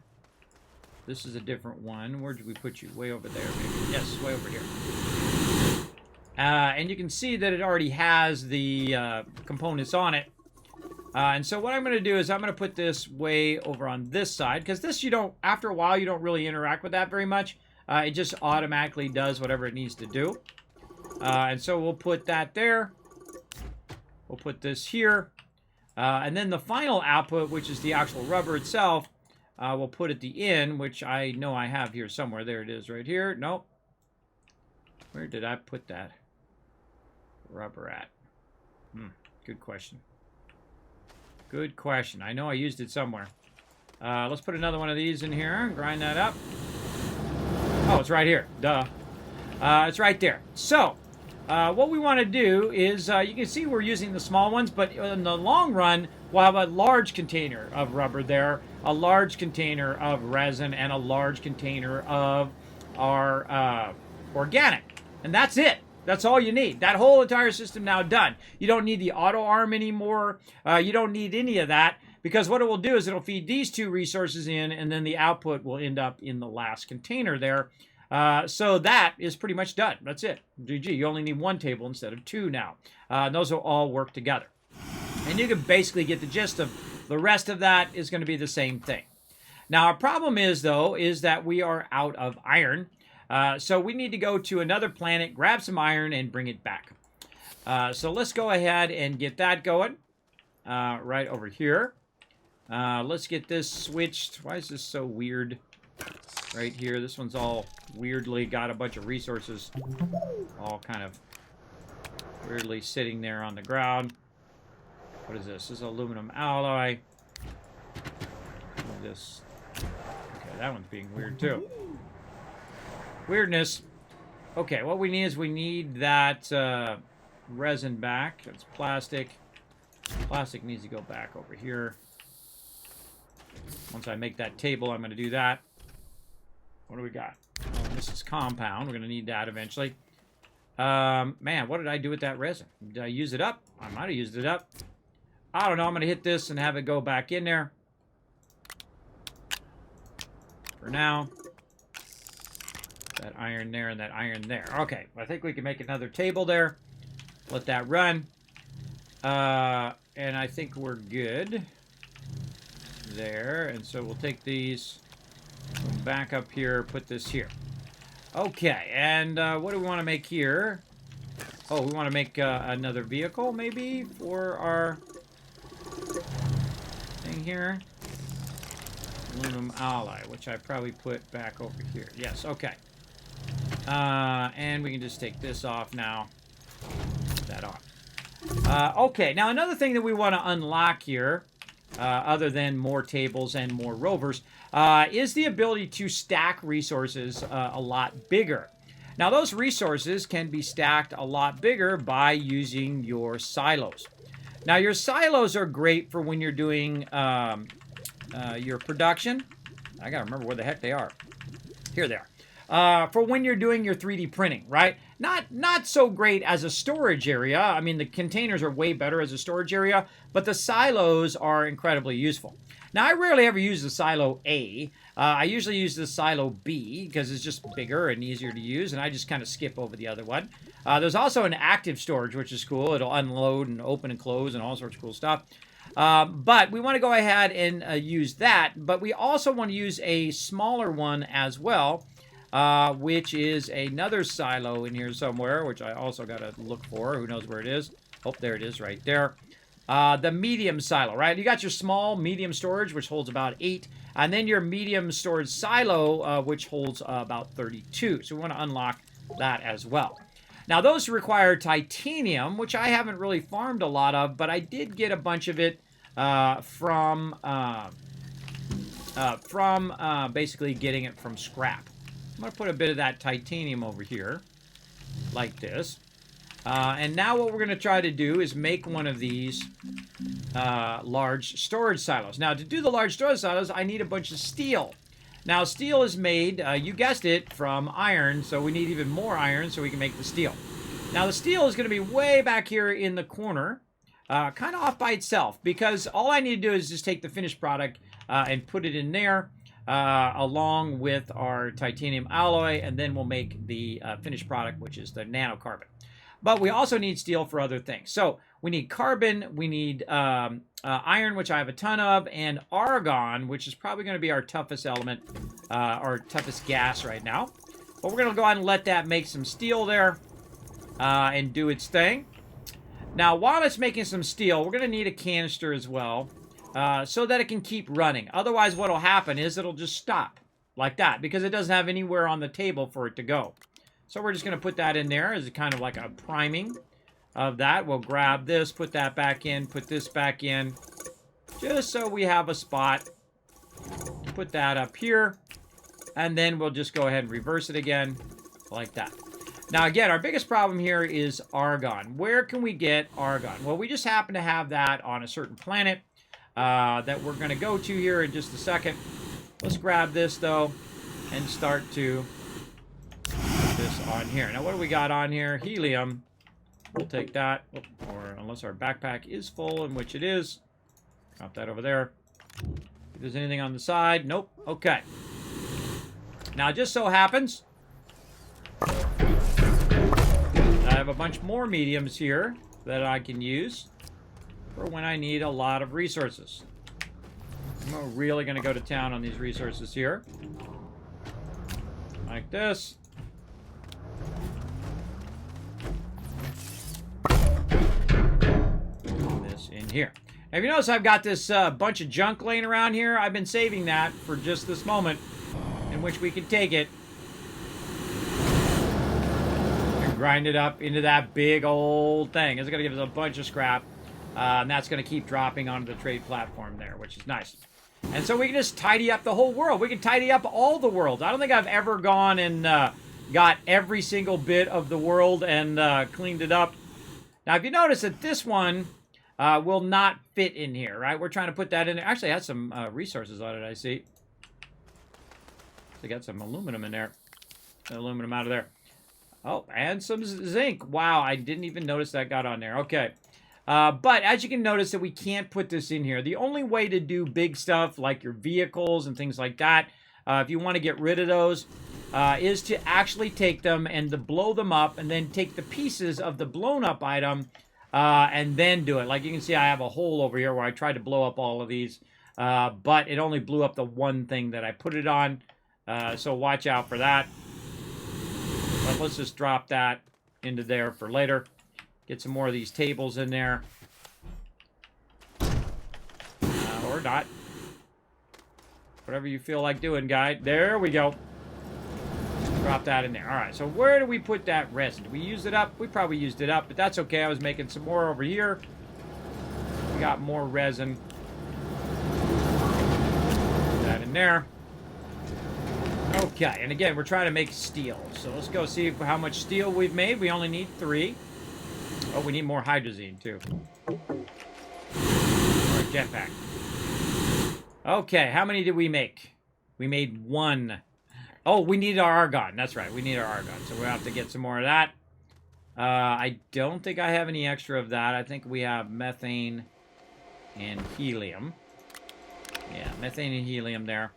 This is a different one. Where did we put you? Way over there, maybe. Yes, way over here. And you can see that it already has the components on it. And so what I'm going to do is I'm going to put this way over on this side, because this, you don't, after a while, you don't really interact with that very much. It just automatically does whatever it needs to do. And so we'll put that there. We'll put this here. And then the final output, which is the actual rubber itself, we'll put at the end, which I know I have here somewhere. There it is right here. Nope. Where did I put that rubber at? Good question. Good question. I know I used it somewhere. Let's put another one of these in here and grind that up. Oh, it's right here. Duh. It's right there. So, what we want to do is, you can see we're using the small ones, but in the long run, we'll have a large container of rubber there, a large container of resin, and a large container of our organic. And that's it. That's all you need. That whole entire system now done. You don't need the auto arm anymore. You don't need any of that, because what it will do is it'll feed these 2 resources in, and then the output will end up in the last container there. So that is pretty much done. That's it. GG. You only need 1 table instead of 2 now. Those will all work together. And you can basically get the gist of the rest of that is going to be the same thing. Now, our problem is, though, is that we are out of iron. So we need to go to another planet, grab some iron, and bring it back. So let's go ahead and get that going right over here. Let's get this switched. Why is this so weird right here? This one's all weirdly got a bunch of resources all kind of weirdly sitting there on the ground. What is this? This is aluminum alloy. What is this? Okay, that one's being weird too. Weirdness. Okay, what we need is we need that resin back. That's plastic. Plastic needs to go back over here. Once I make that table, I'm going to do that. What do we got? Oh, this is compound. We're going to need that eventually. Man, what did I do with that resin? Did I use it up? I might have used it up. I don't know. I'm going to hit this and have it go back in there. For now. That iron there and that iron there. Okay, I think we can make another table there. Let that run. And I think we're good there. And so we'll take these back up here, put this here. Okay, and what do we want to make here? Oh, we want to make another vehicle, maybe, for our thing here. Aluminum alloy, which I probably put back over here. Yes, okay. And we can just take this off now. Put that on. Okay, now another thing that we want to unlock here, other than more tables and more rovers, is the ability to stack resources a lot bigger. Now, those resources can be stacked a lot bigger by using your silos. Now, your silos are great for when you're doing your production. I gotta remember where the heck they are. Here they are. For when you're doing your 3D printing, right? Not so great as a storage area. I mean, the containers are way better as a storage area, but the silos are incredibly useful. Now, I rarely ever use the silo A. I usually use the silo B because it's just bigger and easier to use, and I just kind of skip over the other one. There's also an active storage, which is cool. It'll unload and open and close and all sorts of cool stuff. But we want to go ahead and use that, but we also want to use a smaller one as well, which is another silo in here somewhere, which I also got to look for. Who knows where it is? Oh, there it is right there. The medium silo, right? You got your small, medium storage, which holds about 8, and then your medium storage silo, which holds about 32. So we want to unlock that as well. Now, those require titanium, which I haven't really farmed a lot of, but I did get a bunch of it from basically getting it from scrap. I'm going to put a bit of that titanium over here, like this. And now what we're going to try to do is make one of these large storage silos. Now, to do the large storage silos, I need a bunch of steel. Now, steel is made, you guessed it, from iron, so we need even more iron so we can make the steel. Now, the steel is going to be way back here in the corner, kind of off by itself, because all I need to do is just take the finished product and put it in there, along with our titanium alloy, and then we'll make the finished product, which is the nanocarbon. But we also need steel for other things. So we need carbon, we need iron, which I have a ton of, and argon, which is probably going to be our toughest element, our toughest gas right now. But we're going to go ahead and let that make some steel there and do its thing. Now, while it's making some steel, we're going to need a canister as well so that it can keep running. Otherwise, what will happen is it'll just stop like that because it doesn't have anywhere on the table for it to go. So we're just going to put that in there as kind of like a priming of that. We'll grab this, put that back in, put this back in, just so we have a spot. Put that up here, and then we'll just go ahead and reverse it again, like that. Now, again, our biggest problem here is argon. Where can we get argon? Well, we just happen to have that on a certain planet that we're going to go to here in just a second. Let's grab this, though, and start to this on here. Now, what do we got on here? Helium. We'll take that, or unless our backpack is full, in which it is. Drop that over there. If there's anything on the side, nope. Okay. Now, it just so happens I have a bunch more mediums here that I can use for when I need a lot of resources. I'm really going to go to town on these resources here. Like this. In here. Now, if you notice, I've got this bunch of junk laying around here. I've been saving that for just this moment in which we can take it and grind it up into that big old thing. It's going to give us a bunch of scrap, and that's going to keep dropping onto the trade platform there, which is nice. And so we can just tidy up the whole world. We can tidy up all the worlds. I don't think I've ever gone and got every single bit of the world and cleaned it up. Now, if you notice that this one will not fit in here, right? We're trying to put that in there. Actually, it has some resources on it, I see. They got some aluminum in there. Aluminum out of there. Oh, and some zinc. Wow, I didn't even notice that got on there. Okay. But as you can notice that we can't put this in here. The only way to do big stuff like your vehicles and things like that, if you want to get rid of those, is to actually take them and to blow them up and then take the pieces of the blown up item and then do it. Like you can see, I have a hole over here where I tried to blow up all of these, but it only blew up the one thing that I put it on. So watch out for that. But let's just drop that into there for later. Get some more of these tables in there. Or not. Whatever you feel like doing, guy. There we go. Drop that in there. All right, so where do we put that resin? Did we use it up? We probably used it up, but that's okay. I was making some more over here. We got more resin. Put that in there. Okay, and again, we're trying to make steel. So let's go see how much steel we've made. We only need 3. Oh, we need more hydrazine, too. Or a jetpack. Okay, how many did we make? We made 1. Oh, we need our argon. That's right, we need our argon. So we'll have to get some more of that. I don't think I have any extra of that. I think we have methane and helium. Yeah, methane and helium there.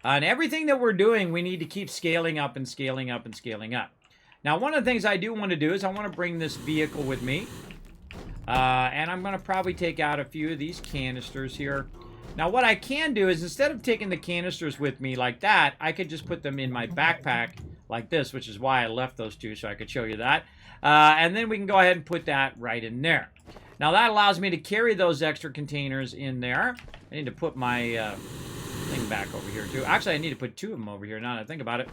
And everything that we're doing, we need to keep scaling up and scaling up and scaling up. Now, one of the things I do want to do is I want to bring this vehicle with me. And I'm going to probably take out a few of these canisters here. Now, what I can do is instead of taking the canisters with me like that, I could just put them in my backpack like this, which is why I left those 2, so I could show you that. And then we can go ahead and put that right in there. Now, that allows me to carry those extra containers in there. I need to put my thing back over here, too. Actually, I need to put 2 of them over here now that I think about it.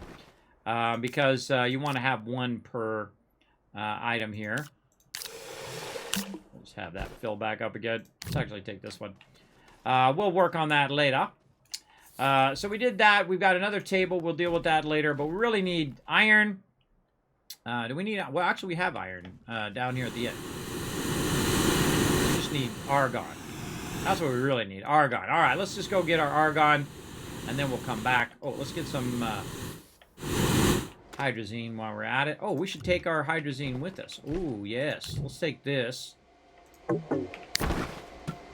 Because you want to have 1 per item here. Let's have that fill back up again. Let's actually take this one. We'll work on that later. So we did that. We've got another table. We'll deal with that later. But we really need iron. Do we need... Well, actually, we have iron down here at the end. We just need argon. That's what we really need. Argon. All right, let's just go get our argon. And then we'll come back. Oh, let's get some hydrazine while we're at it. Oh, we should take our hydrazine with us. Ooh, yes. Let's take this.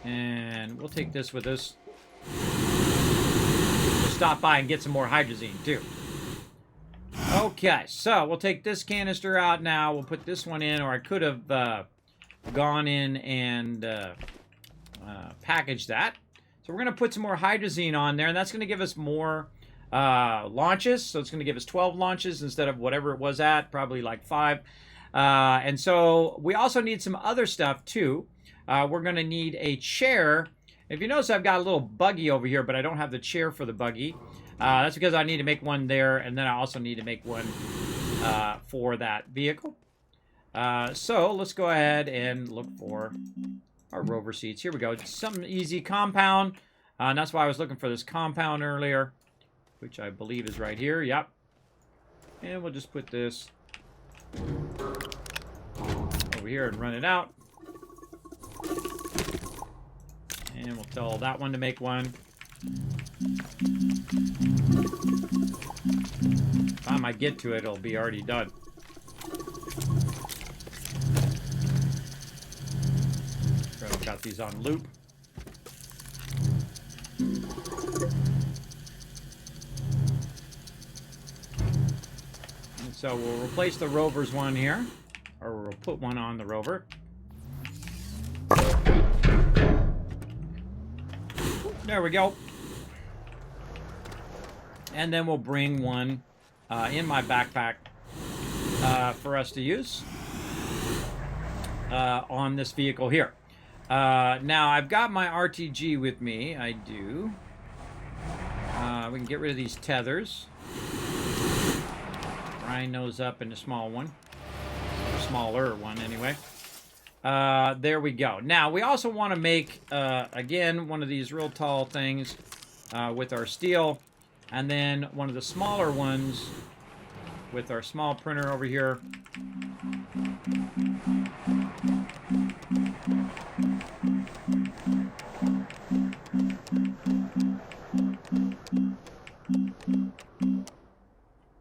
And we'll take this with us. We'll stop by and get some more hydrazine, too. Okay, so we'll take this canister out now. We'll put this one in, or I could have gone in and packaged that. So we're going to put some more hydrazine on there, and that's going to give us more launches. So it's going to give us 12 launches instead of whatever it was at, probably like 5. And so we also need some other stuff, too. We're going to need a chair. If you notice, I've got a little buggy over here, but I don't have the chair for the buggy. That's because I need to make one there, and then I also need to make one for that vehicle. So let's go ahead and look for our rover seats. Here we go. Something easy. Compound. And that's why I was looking for this compound earlier, which I believe is right here. Yep. And we'll just put this over here and run it out. And we'll tell that one to make one. By the time I get to it, it'll be already done. So I've got these on loop. And so we'll replace the rover's one here, or we'll put one on the rover. There we go. And then we'll bring one in my backpack for us to use on this vehicle here. Now, I've got my RTG with me. I do. We can get rid of these tethers. Grind those up in a small one. Or smaller one, anyway. There we go. Now, we also want to make, again, one of these real tall things with our steel. And then one of the smaller ones with our small printer over here.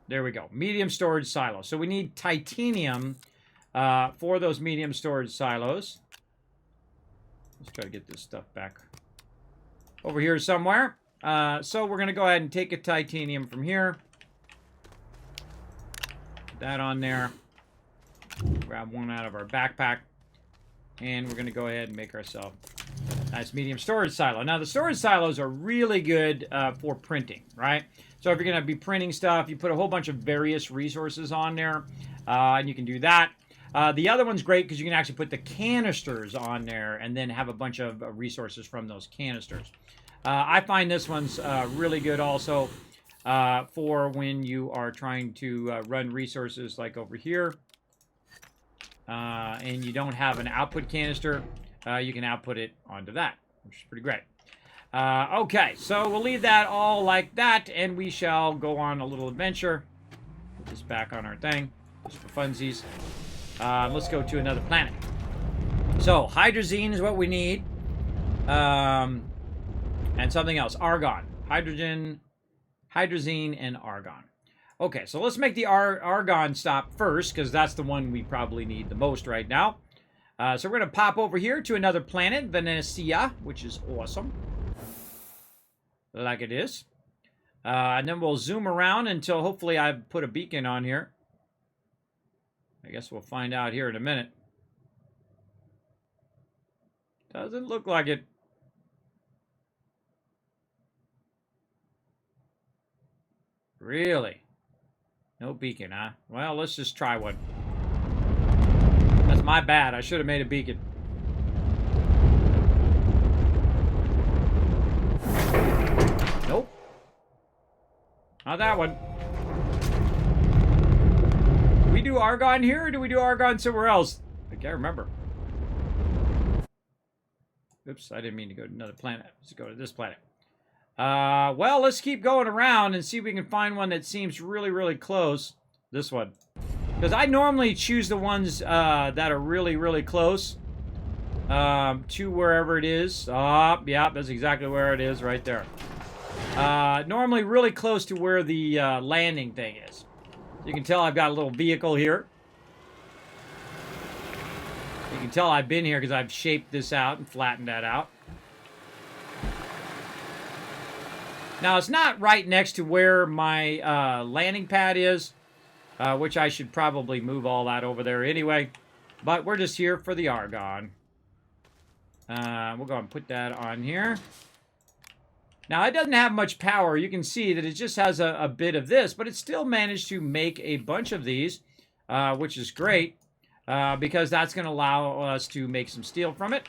There we go. Medium storage silo. So we need titanium for those medium storage silos. Let's try to get this stuff back over here somewhere. So we're going to go ahead and take a titanium from here. Put that on there. Grab one out of our backpack. And we're going to go ahead and make ourselves a nice medium storage silo. Now, the storage silos are really good for printing, right? So if you're going to be printing stuff, you put a whole bunch of various resources on there. And you can do that. The other one's great because you can actually put the canisters on there and then have a bunch of resources from those canisters. I find this one's really good also for when you are trying to run resources like over here. And you don't have an output canister, you can output it onto that, which is pretty great. Okay, so we'll leave that all like that, and we shall go on a little adventure. Put this back on our thing, just for funsies. Let's go to another planet. So, hydrazine is what we need. And something else. Argon. Hydrazine, and argon. Okay, so let's make the argon stop first, because that's the one we probably need the most right now. So we're going to pop over here to another planet, Venetia, which is awesome. Like it is. And then we'll zoom around until hopefully I've put a beacon on here. I guess we'll find out here in a minute. Doesn't look like it. Really? No beacon, huh? Well, let's just try one. That's my bad. I should have made a beacon. Nope. Not that one. we do argon here, or do we do argon somewhere else? I can't remember. Oops, I didn't mean to go to another planet. Let's go to this planet. Well, let's keep going around and see if we can find one that seems really, really close. This one. Because I normally choose the ones that are really, really close to wherever it is. Yeah, that's exactly where it is, right there. Normally really close to where the landing thing is. You can tell I've got a little vehicle here. You can tell I've been here because I've shaped this out and flattened that out. Now, it's not right next to where my landing pad is, which I should probably move all that over there anyway. But we're just here for the argon. We'll go and put that on here. Now, it doesn't have much power. You can see that it just has a bit of this, but it still managed to make a bunch of these, which is great, because that's going to allow us to make some steel from it.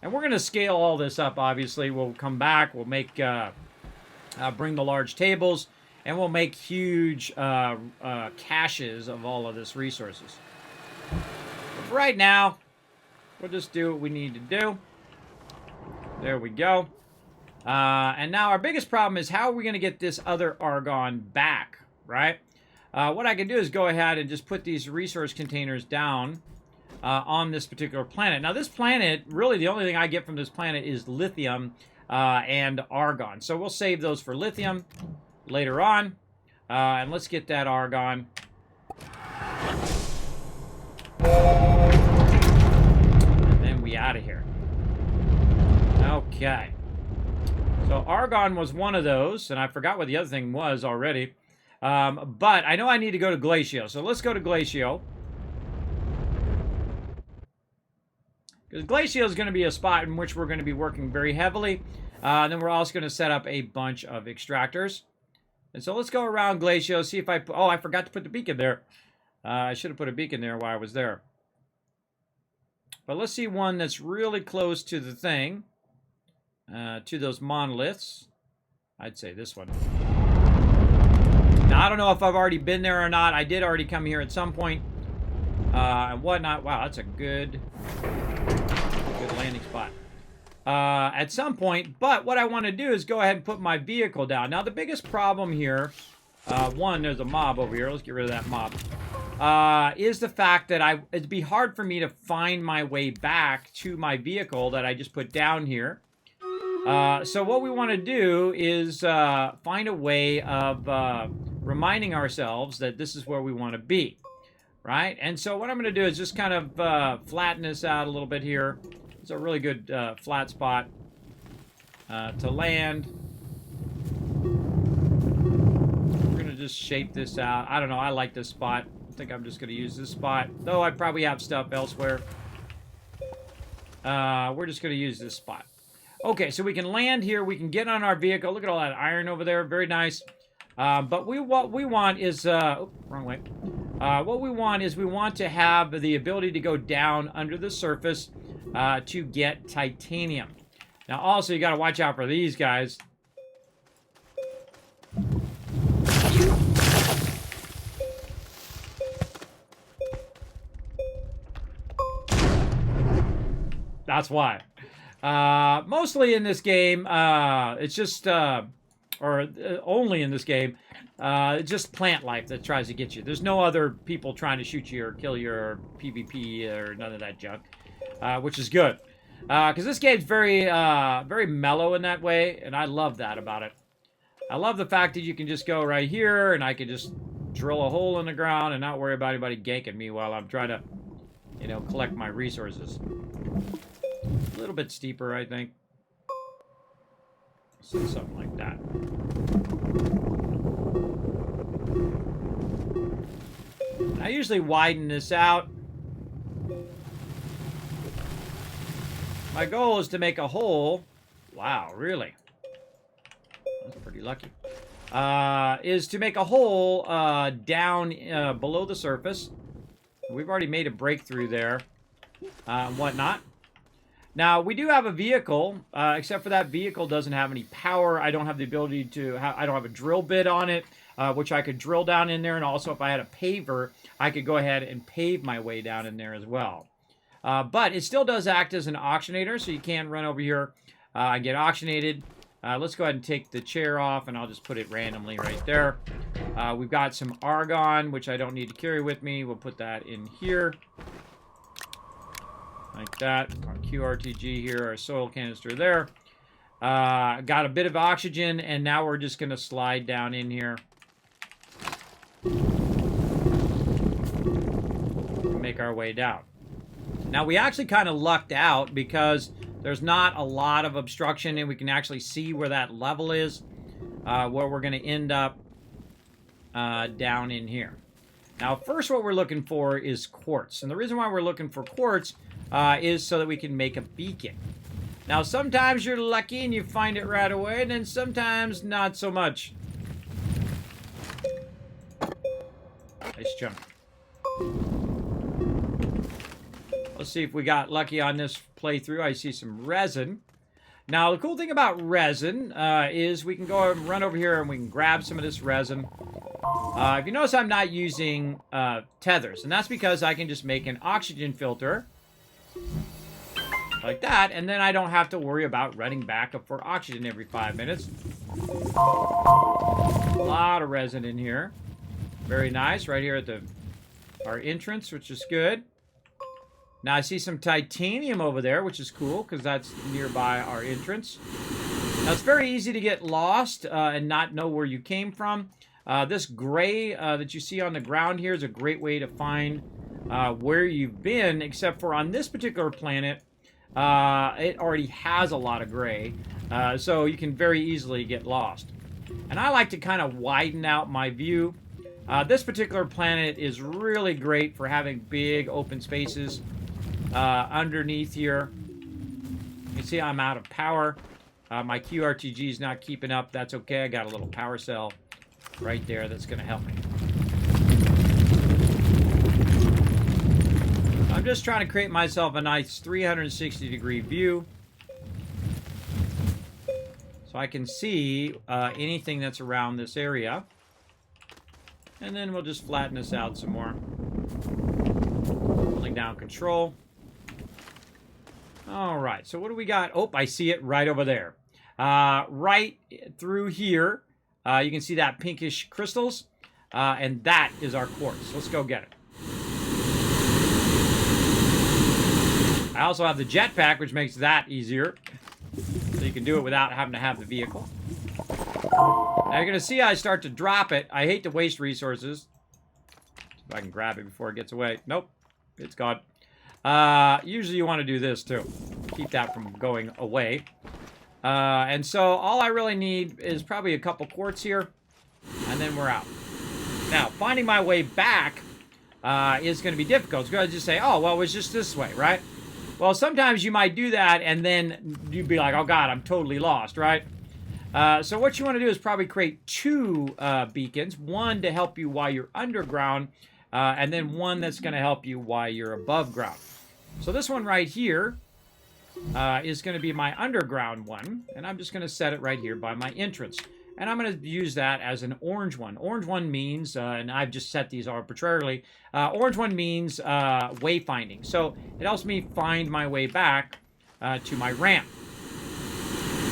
And we're going to scale all this up, obviously. We'll come back. We'll make, bring the large tables, and we'll make huge caches of all of this resources. But for right now, we'll just do what we need to do. There we go. And now our biggest problem is how are we going to get this other argon back, right? What I can do is go ahead and just put these resource containers down on this particular planet. Now, this planet, really the only thing I get from this planet is lithium and argon. So we'll save those for lithium later on. And let's get that argon. And then we out of here. Okay. So argon was one of those, and I forgot what the other thing was already. But I know I need to go to Glacio, so let's go to Glacio. Because Glacio is going to be a spot in which we're going to be working very heavily. And then we're also going to set up a bunch of extractors. And so let's go around Glacio, see if I... Oh, I forgot to put the beacon there. I should have put a beacon there while I was there. But let's see one that's really close to the thing. To those monoliths. I'd say this one. Now, I don't know if I've already been there or not. I did already come here at some point. And whatnot. Wow, that's a good landing spot. At some point. But what I want to do is go ahead and put my vehicle down. Now, the biggest problem here, one, there's a mob over here. Let's get rid of that mob. Is the fact that it'd be hard for me to find my way back to my vehicle that I just put down here. So what we want to do is find a way of reminding ourselves that this is where we want to be, right? And so what I'm going to do is just kind of flatten this out a little bit here. It's a really good flat spot to land. We're going to just shape this out. I don't know. I like this spot. I think I'm just going to use this spot, though I probably have stuff elsewhere. We're just going to use this spot. Okay, so we can land here. We can get on our vehicle. Look at all that iron over there. Very nice. But what we want is... oh, wrong way. What we want is we want to have the ability to go down under the surface to get titanium. Now, also, you got to watch out for these guys. That's why. Mostly in this game, it's just, only in this game, just plant life that tries to get you. There's no other people trying to shoot you or kill you or PvP or none of that junk, which is good. Because this game's very, very mellow in that way, and I love that about it. I love the fact that you can just go right here, and I can just drill a hole in the ground and not worry about anybody ganking me while I'm trying to, you know, collect my resources. A little bit steeper, I think. So something like that. I usually widen this out. My goal is to make a hole. Wow, really? That's pretty lucky. Is to make a hole down below the surface. We've already made a breakthrough there. Whatnot. Now, we do have a vehicle, except for that vehicle doesn't have any power. I don't have the ability to, I don't have a drill bit on it, which I could drill down in there. And also, if I had a paver, I could go ahead and pave my way down in there as well. But it still does act as an auctionator, so you can run over here and get auctionated. Let's go ahead and take the chair off, and I'll just put it randomly right there. We've got some argon, which I don't need to carry with me. We'll put that in here. Like that. Our QRTG here, our soil canister there. Got a bit of oxygen, and now we're just going to slide down in here. And make our way down. Now, we actually kind of lucked out because there's not a lot of obstruction, and we can actually see where that level is, where we're going to end up down in here. Now, first what we're looking for is quartz. And the reason why we're looking for quartz is so that we can make a beacon. Now, sometimes you're lucky and you find it right away, and then sometimes not so much. Nice jump. Let's see if we got lucky on this playthrough. I see some resin. Now, the cool thing about resin is we can go and run over here and we can grab some of this resin. If you notice, I'm not using tethers, and that's because I can just make an oxygen filter like that, and then I don't have to worry about running back up for oxygen every 5 minutes. A lot of resin in here. Very nice, right here at our entrance, which is good. Now I see some titanium over there, which is cool, because that's nearby our entrance. Now it's very easy to get lost and not know where you came from. This gray that you see on the ground here is a great way to find where you've been, except for on this particular planet, it already has a lot of gray, so you can very easily get lost. And I like to kind of widen out my view. This particular planet is really great for having big open spaces underneath here. You can see I'm out of power. My QRTG is not keeping up. That's okay. I got a little power cell right there that's going to help me. I'm just trying to create myself a nice 360-degree view so I can see anything that's around this area. And then we'll just flatten this out some more. Holding down control. All right, so what do we got? Oh, I see it right over there. Right through here, you can see that pinkish crystals, and that is our quartz. Let's go get it. I also have the jetpack, which makes that easier. So you can do it without having to have the vehicle. Now you're going to see I start to drop it. I hate to waste resources. See if I can grab it before it gets away. Nope, it's gone. Usually you want to do this too. Keep that from going away. And so all I really need is probably a couple quartz here, and then we're out. Now, finding my way back is going to be difficult. It's going to just say, oh, well, it was just this way, right? Well, sometimes you might do that, and then you'd be like, oh, God, I'm totally lost, right? So what you want to do is probably create two beacons, one to help you while you're underground, and then one that's going to help you while you're above ground. So this one right here is going to be my underground one, and I'm just going to set it right here by my entrance. And I'm going to use that as an orange one. Orange one means, and I've just set these arbitrarily, orange one means wayfinding. So it helps me find my way back to my ramp.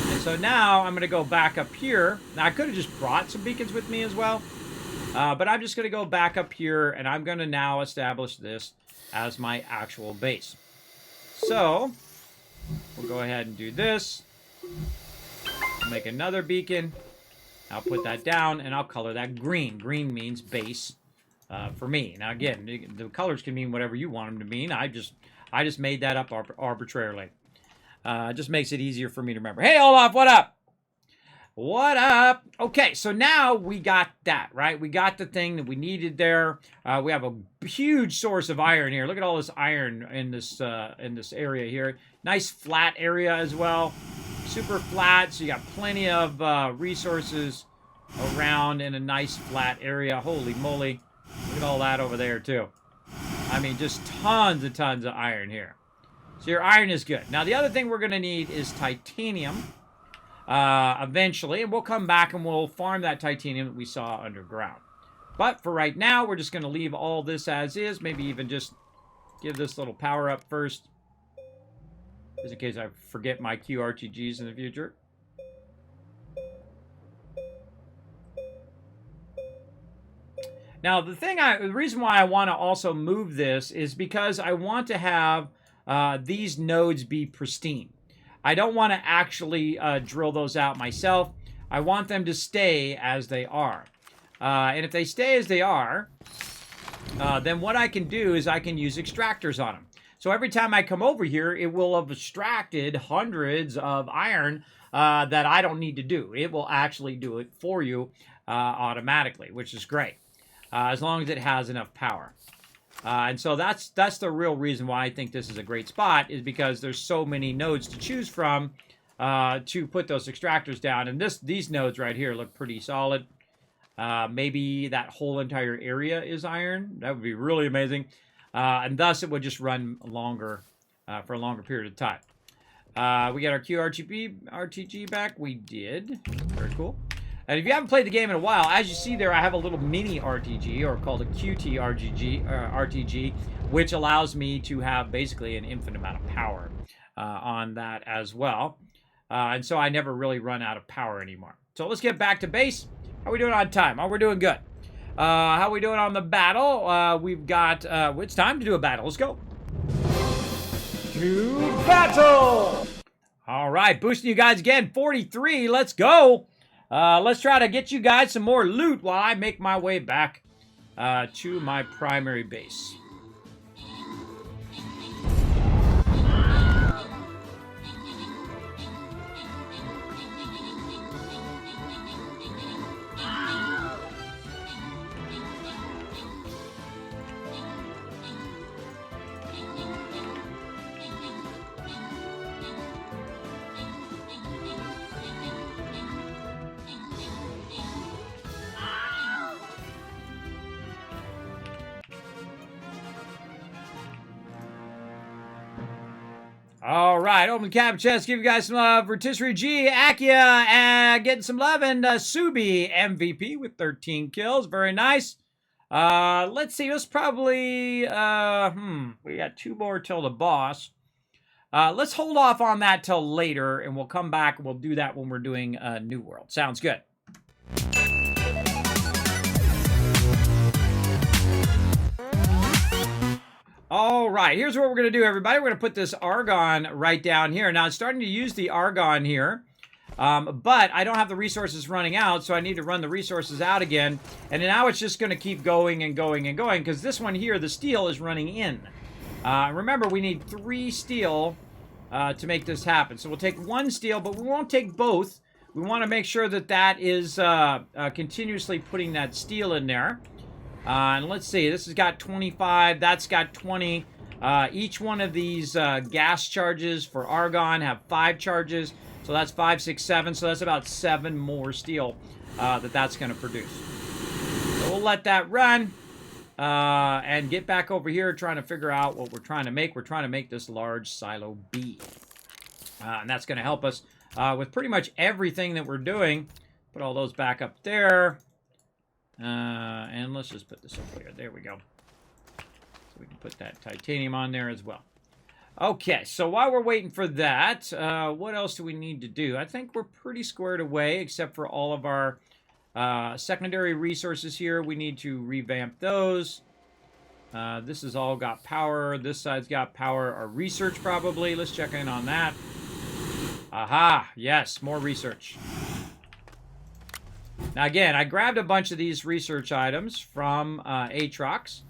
And so now I'm going to go back up here. Now I could have just brought some beacons with me as well, but I'm just going to go back up here, and I'm going to now establish this as my actual base. So we'll go ahead and do this. I'll make another beacon. I'll put that down, and I'll color that green. Green means base for me. Now, again, the colors can mean whatever you want them to mean. I just made that up arbitrarily. It just makes it easier for me to remember. Hey, Olaf, what up? What up? Okay, so now we got that, right? We got the thing that we needed there. We have a huge source of iron here. Look at all this iron in this area here. Nice flat area as well. Super flat, so you got plenty of resources around in a nice flat area. Holy moly. Look at all that over there, too. I mean, just tons of iron here. So your iron is good. Now, the other thing we're going to need is titanium eventually. And we'll come back and we'll farm that titanium that we saw underground. But for right now, we're just going to leave all this as is. Maybe even just give this little power up first. Just in case I forget my QRTGs in the future. Now, the reason why I want to also move this is because I want to have these nodes be pristine. I don't want to actually drill those out myself. I want them to stay as they are. And if they stay as they are, then what I can do is I can use extractors on them. So every time I come over here, it will have extracted hundreds of iron that I don't need to do. It will actually do it for you automatically, which is great. As long as it has enough power. And so that's the real reason why I think this is a great spot, is because there's so many nodes to choose from to put those extractors down. And these nodes right here look pretty solid. Maybe that whole entire area is iron. That would be really amazing. And thus it would just run longer for a longer period of time. We got our QRTG back. We did. Very cool. And if you haven't played the game in a while, as you see there, I have a little mini RTG, or called a QT RTG, which allows me to have basically an infinite amount of power on that as well. And so I never really run out of power anymore. So let's get back to base. How are we doing on time? Oh, we're doing good. How are we doing on the battle? We've got, it's time to do a battle. Let's go. To battle! All right, boosting you guys again. 43, let's go. Let's try to get you guys some more loot while I make my way back to my primary base. All right, open the cap chest, give you guys some love. Rotisserie G, Akia, getting some love, and Subi, MVP with 13 kills. Very nice. Let's see, let's probably, we got 2 more till the boss. Let's hold off on that till later, and we'll come back and we'll do that when we're doing New World. Sounds good. All right, here's what we're going to do, everybody. We're going to put this argon right down here. Now, it's starting to use the argon here, but I don't have the resources running out, so I need to run the resources out again. And now it's just going to keep going and going and going, because this one here, the steel, is running in. Remember, we need 3 steel to make this happen. So we'll take 1 steel, but we won't take both. We want to make sure that that is continuously putting that steel in there. And let's see, this has got 25, that's got 20. Each one of these gas charges for argon have 5 charges. So that's 5, 6, 7. So that's about 7 more steel that's going to produce. So we'll let that run and get back over here trying to figure out what we're trying to make. We're trying to make this large silo B. And that's going to help us with pretty much everything that we're doing. Put all those back up there. And let's just put this over here. There we go. So we can put that titanium on there as well. Okay, so while we're waiting for that, what else do we need to do? I think we're pretty squared away, except for all of our secondary resources here. We need to revamp those. This has all got power. This side's got power. Our research, probably. Let's check in on that. Aha, yes, more research. Now, again, I grabbed a bunch of these research items from Aatrox,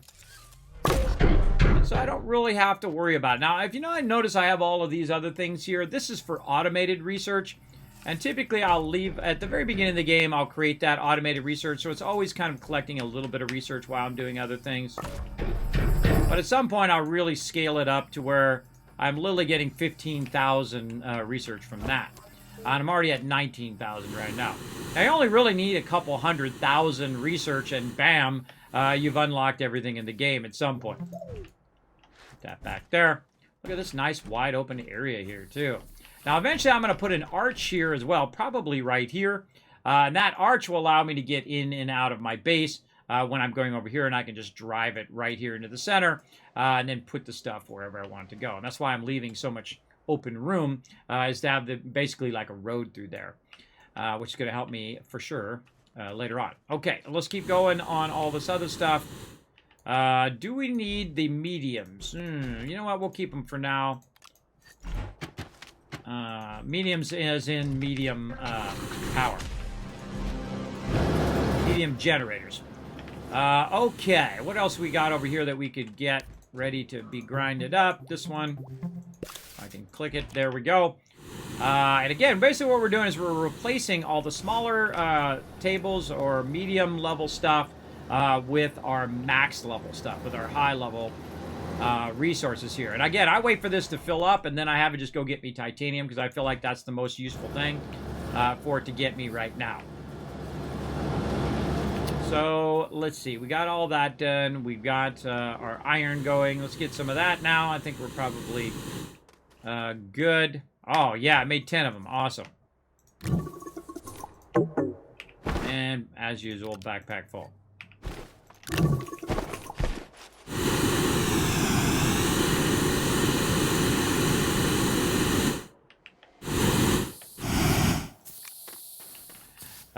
so I don't really have to worry about it. Now, if you know, I notice I have all of these other things here. This is for automated research, and typically I'll leave, at the very beginning of the game, I'll create that automated research, so it's always kind of collecting a little bit of research while I'm doing other things. But at some point, I'll really scale it up to where I'm literally getting 15,000 research from that. And I'm already at 19,000 right now. I only really need a couple 100,000 research, and bam, you've unlocked everything in the game at some point. Put that back there. Look at this nice wide open area here too. Now eventually I'm going to put an arch here as well, probably right here. And that arch will allow me to get in and out of my base when I'm going over here, and I can just drive it right here into the center and then put the stuff wherever I want it to go. And that's why I'm leaving so much open room, is to have basically like a road through there, which is going to help me for sure later on. Okay, let's keep going on all this other stuff. Do we need the mediums? You know what? We'll keep them for now. Mediums as in medium power. Medium generators. Okay, what else we got over here that we could get ready to be grinded up? This one. I can click it. There we go. And again, basically what we're doing is we're replacing all the smaller tables or medium level stuff with our max level stuff, with our high level resources here. And again, I wait for this to fill up, and then I have it just go get me titanium, because I feel like that's the most useful thing for it to get me right now. So let's see, we got all that done. We've got our iron going. Let's get some of that now. I think we're probably good. Oh yeah, I made 10 of them. Awesome. And as usual, backpack full.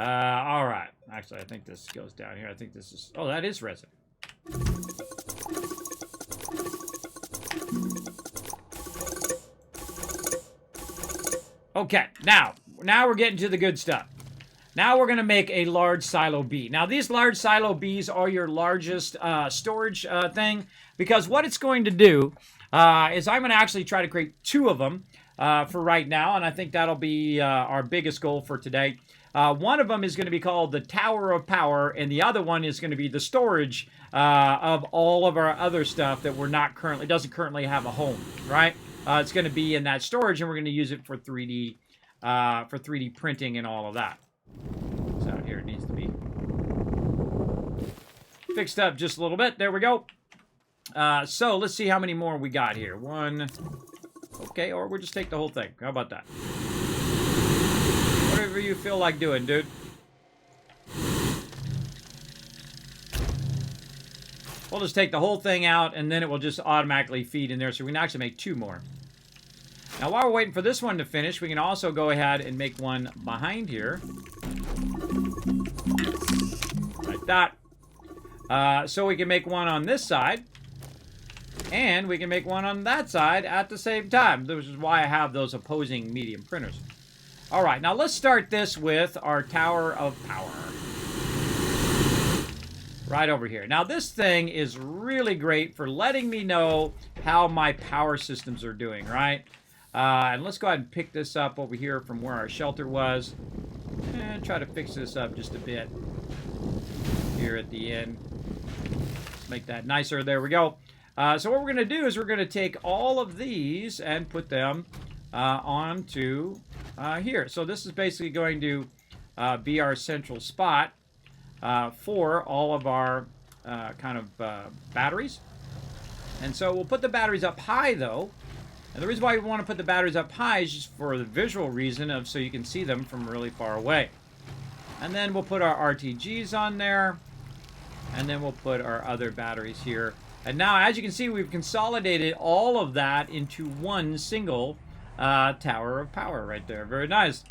All right. Actually, I think this goes down here. I think this is... Oh, that is resin. Okay, now we're getting to the good stuff. Now we're going to make a large silo B. Now, these large silo Bs are your largest storage thing, because what it's going to do is I'm going to actually try to create 2 of them for right now, and I think that'll be our biggest goal for today. One of them is going to be called the Tower of Power, and the other one is going to be the storage of all of our other stuff that we're not currently, doesn't currently have a home, right? It's going to be in that storage, and we're going to use it for 3D printing and all of that. So out here, it needs to be fixed up just a little bit. There we go. So let's see how many more we got here. 1. Okay, or we'll just take the whole thing. How about that? Whatever you feel like doing, dude. We'll just take the whole thing out, and then it will just automatically feed in there, so we can actually make 2 more. Now, while we're waiting for this one to finish, we can also go ahead and make one behind here. Like that. So we can make one on this side, and we can make one on that side at the same time, which is why I have those opposing medium printers. All right, now let's start this with our Tower of Power. Right over here. Now, this thing is really great for letting me know how my power systems are doing, right? And let's go ahead and pick this up over here from where our shelter was. And try to fix this up just a bit here at the end. Let's make that nicer. There we go. So what we're going to do is we're going to take all of these and put them onto here. So this is basically going to be our central spot for all of our batteries. And so we'll put the batteries up high, though. And the reason why we want to put the batteries up high is just for the visual reason of so you can see them from really far away. And then we'll put our RTGs on there. And then we'll put our other batteries here. And now, as you can see, we've consolidated all of that into one single Tower of Power right there. Very nice.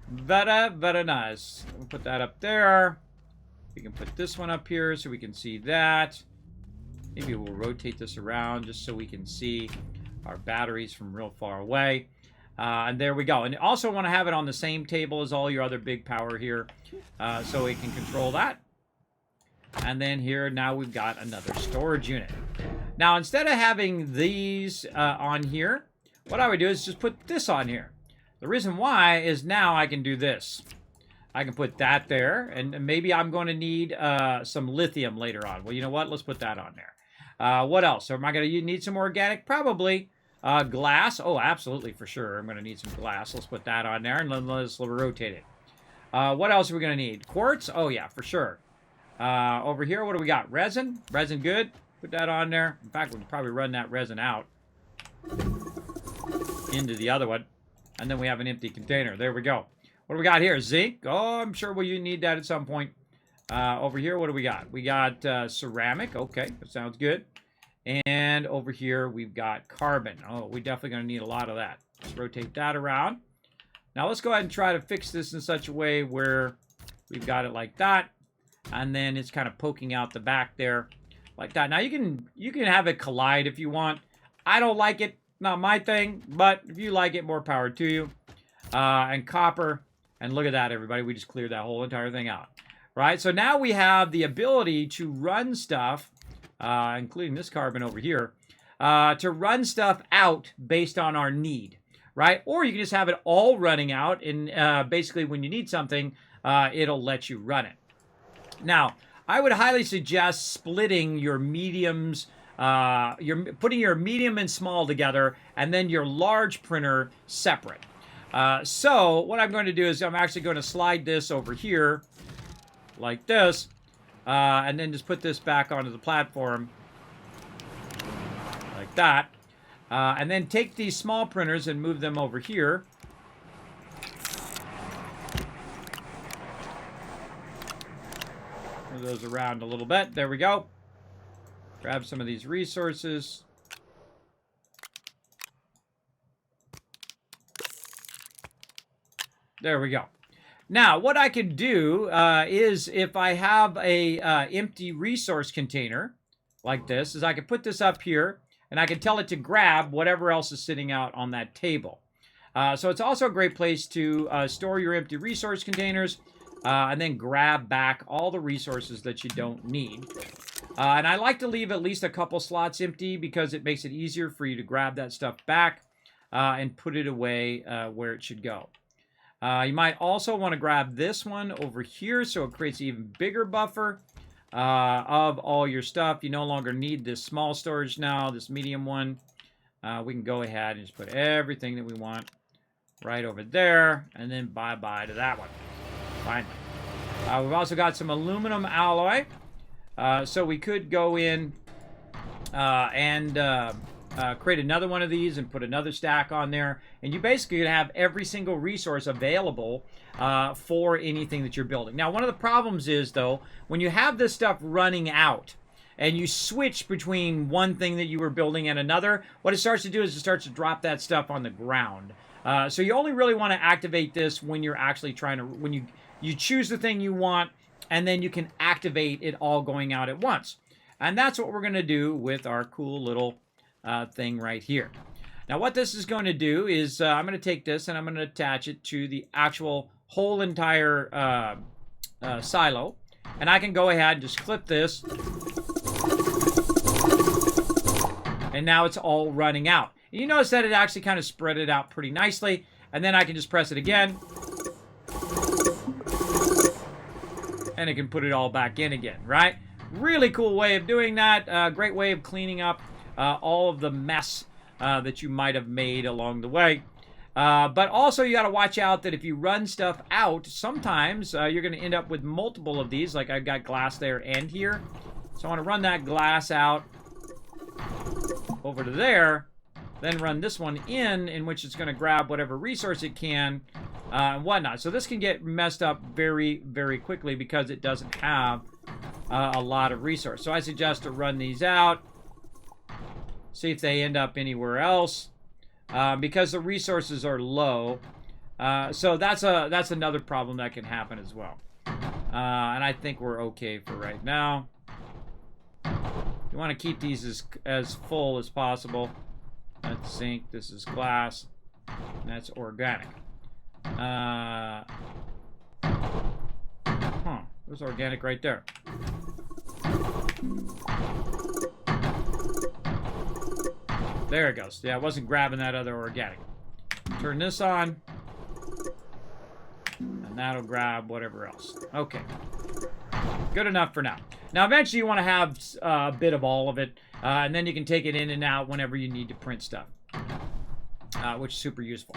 Very nice. We'll put that up there. We can put this one up here so we can see that. Maybe we'll rotate this around just so we can see our batteries from real far away. And there we go. And you also want to have it on the same table as all your other big power here so we can control that. And then here, now we've got another storage unit. Now, instead of having these on here, what I would do is just put this on here. The reason why is now I can do this. I can put that there, and maybe I'm going to need some lithium later on. Well, you know what? Let's put that on there. What else? Am I going to need some organic? Probably. Glass? Oh, absolutely, for sure. I'm going to need some glass. Let's put that on there, and let's rotate it. What else are we going to need? Quartz? Oh, yeah, for sure. Over here, what do we got? Resin? Resin good. Put that on there. In fact, we can probably run that resin out. into the other one. And then we have an empty container. There we go. What do we got here? Zinc. Oh, I'm sure you need that at some point. Over here, what do we got? We got ceramic. Okay, that sounds good. And over here, we've got carbon. Oh, we're definitely going to need a lot of that. Let's rotate that around. Now, let's go ahead and try to fix this in such a way where we've got it like that. And then it's kind of poking out the back there like that. Now, you can have it collide if you want. I don't like it. Not my thing. But if you like it, more power to you. And copper. And look at that, everybody. We just cleared that whole entire thing out. Right? So now we have the ability to run stuff, including this carbon over here, to run stuff out based on our need. Right? Or you can just have it all running out, and basically when you need something, it'll let you run it. Now, I would highly suggest splitting your mediums, putting your medium and small together, and then your large printer separate. So what I'm going to do is I'm actually going to slide this over here like this, and then just put this back onto the platform like that. And then take these small printers and move them over here. Move those around a little bit. There we go. Grab some of these resources. There we go. Now, what I can do is if I have a empty resource container like this, is I can put this up here and I can tell it to grab whatever else is sitting out on that table. So it's also a great place to store your empty resource containers and then grab back all the resources that you don't need. And I like to leave at least a couple slots empty because it makes it easier for you to grab that stuff back and put it away where it should go. You might also want to grab this one over here so it creates an even bigger buffer of all your stuff. You no longer need this small storage now, this medium one. We can go ahead and just put everything that we want right over there, and then bye-bye to that one. Fine. We've also got some aluminum alloy, so we could go in and create another one of these and put another stack on there, and you basically have every single resource available for anything that you're building. Now, one of the problems is, though, when you have this stuff running out and you switch between one thing that you were building and another, what it starts to do is it starts to drop that stuff on the ground. So you only really want to activate this when you're actually trying to, when you choose the thing you want, and then you can activate it all going out at once. And that's what we're going to do with our cool little thing right here. Now what this is going to do is I'm going to take this and I'm going to attach it to the actual whole entire silo, and I can go ahead and just clip this, and now it's all running out. And you notice that it actually kind of spread it out pretty nicely, and then I can just press it again and it can put it all back in again, right? Really cool way of doing that. Great way of cleaning up all of the mess that you might have made along the way. But also you got to watch out that if you run stuff out, sometimes you're going to end up with multiple of these. Like I've got glass there and here. So I want to run that glass out over to there, then run this one in which it's going to grab whatever resource it can and whatnot. So this can get messed up very, very quickly because it doesn't have a lot of resource. So I suggest to run these out, see if they end up anywhere else, because the resources are low. So that's another problem that can happen as well. And I think we're okay for right now. You want to keep these as full as possible. That's zinc, this is glass, and that's organic. There's organic right there. There it goes. Yeah, I wasn't grabbing that other organic. Turn this on, and that'll grab whatever else. Okay. Good enough for now. Now, eventually you want to have a bit of all of it, and then you can take it in and out whenever you need to print stuff, which is super useful.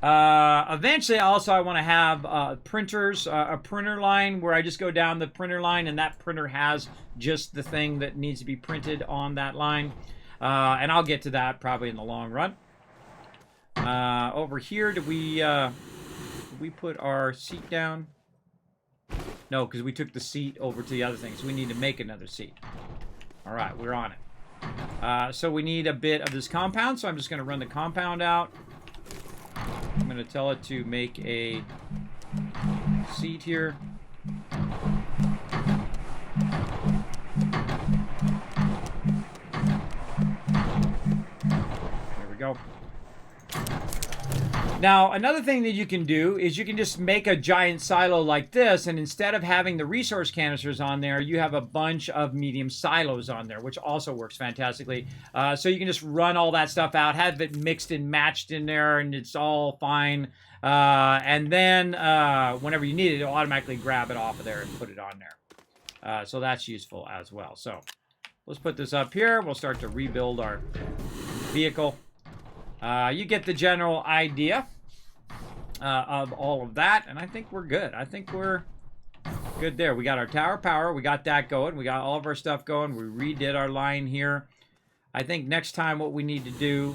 Eventually, also, I want to have printers, a printer line where I just go down the printer line, and that printer has just the thing that needs to be printed on that line. And I'll get to that probably in the long run. Over here, did we put our seat down? No, because we took the seat over to the other thing, so we need to make another seat. All right, we're on it. So we need a bit of this compound, so I'm just going to run the compound out. I'm going to tell it to make a seat here. There we go. Now, another thing that you can do is you can just make a giant silo like this, and instead of having the resource canisters on there, you have a bunch of medium silos on there, which also works fantastically. So you can just run all that stuff out, have it mixed and matched in there, and it's all fine. And then whenever you need it, it'll automatically grab it off of there and put it on there. So that's useful as well. So let's put this up here. We'll start to rebuild our vehicle. You get the general idea of all of that, and I think we're good. I think we're good there. We got our tower power. We got that going. We got all of our stuff going. We redid our line here. I think next time what we need to do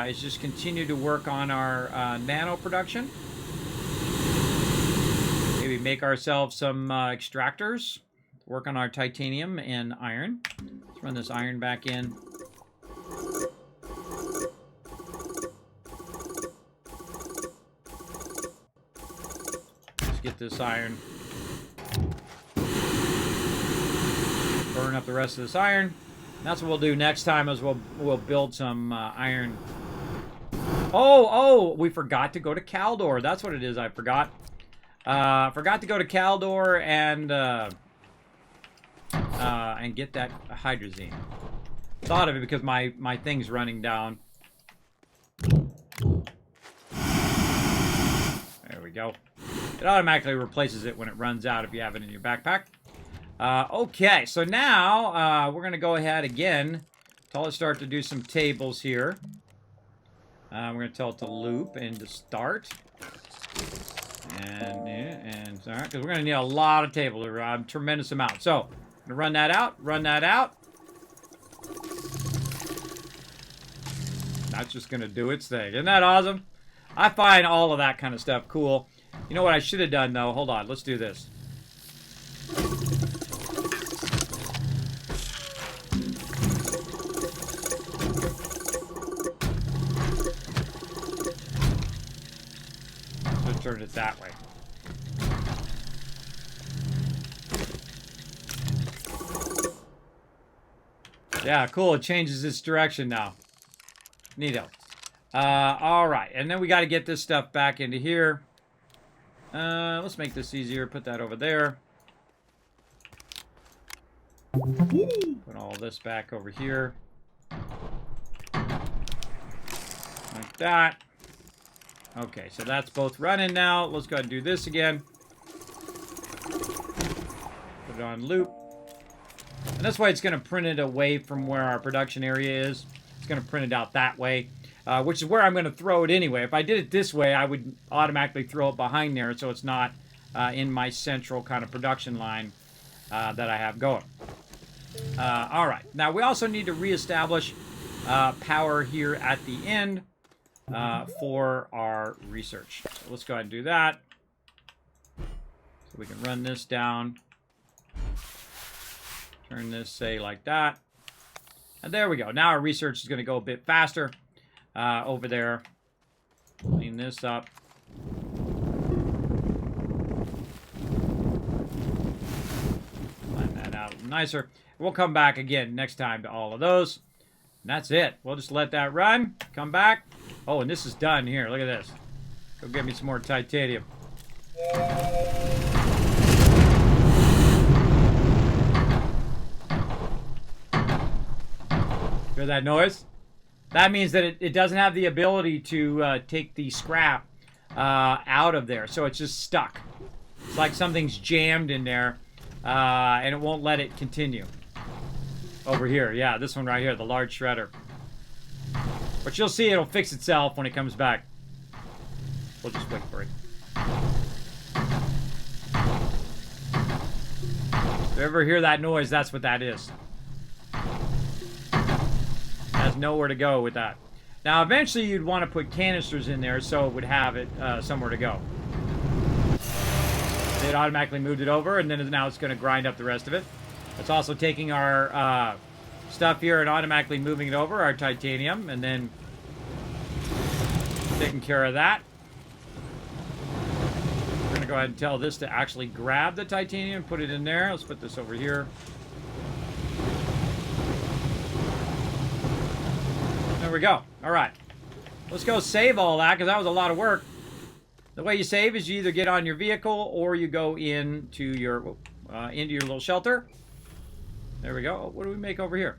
is just continue to work on our nano production. Maybe make ourselves some extractors. Work on our titanium and iron. Let's run this iron back in. Get this iron. Burn up the rest of this iron. And that's what we'll do next time is we'll build some iron. Oh, we forgot to go to Caldor. That's what it is. I forgot. Forgot to go to Caldor and get that hydrazine. Thought of it because my thing's running down. There we go. It automatically replaces it when it runs out if you have it in your backpack. Okay, so now we're going to go ahead again. Tell it start to do some tables here. We're going to tell it to loop and to start. And start, because we're going to need a lot of tables, a tremendous amount. So, I'm going to run that out, run that out. That's just going to do its thing. Isn't that awesome? I find all of that kind of stuff cool. You know what I should have done, though? Hold on. Let's do this. Let's turn it that way. Yeah, cool. It changes its direction now. Neato. All right. And then we got to get this stuff back into here. Let's make this easier. Put that over there. Put all this back over here. Like that. Okay, so that's both running now. Let's go ahead and do this again. Put it on loop. And that's why it's going to print it away from where our production area is. It's going to print it out that way. Which is where I'm going to throw it anyway. If I did it this way, I would automatically throw it behind there, so it's not in my central kind of production line that I have going. All right. Now, we also need to reestablish power here at the end for our research. So let's go ahead and do that. So we can run this down. Turn this, say, like that. And there we go. Now our research is going to go a bit faster. Over there. Clean this up. Line that out a little nicer. We'll come back again next time to all of those. And that's it. We'll just let that run. Come back. Oh, and this is done here. Look at this. Go get me some more titanium. Hear that noise? That means that it doesn't have the ability to take the scrap out of there. So it's just stuck. It's like something's jammed in there, and it won't let it continue. Over here, yeah, this one right here, the large shredder. But you'll see it'll fix itself when it comes back. We'll just wait for it. If you ever hear that noise, that's what that is. Has nowhere to go with that. Now, eventually you'd want to put canisters in there so it would have it somewhere to go. It automatically moved it over, and then now it's going to grind up the rest of it. It's also taking our stuff here and automatically moving it over, our titanium, and then taking care of that. We're going to go ahead and tell this to actually grab the titanium and put it in there. Let's put this over here. There we go. All right. Let's go save all that, because that was a lot of work. The way you save is you either get on your vehicle or you go into your little shelter. There we go. What do we make over here?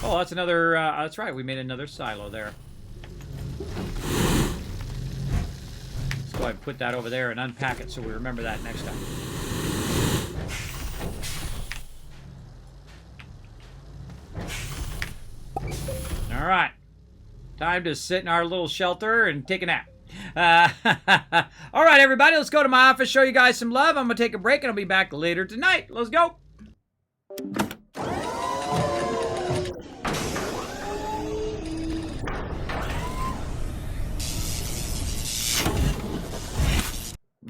Oh, that's another, that's right. We made another silo there. Let's go ahead and put that over there and unpack it so we remember that next time. All right. Time to sit in our little shelter and take a nap. All right, everybody, let's go to my office, show you guys some love. I'm going to take a break, and I'll be back later tonight. Let's go.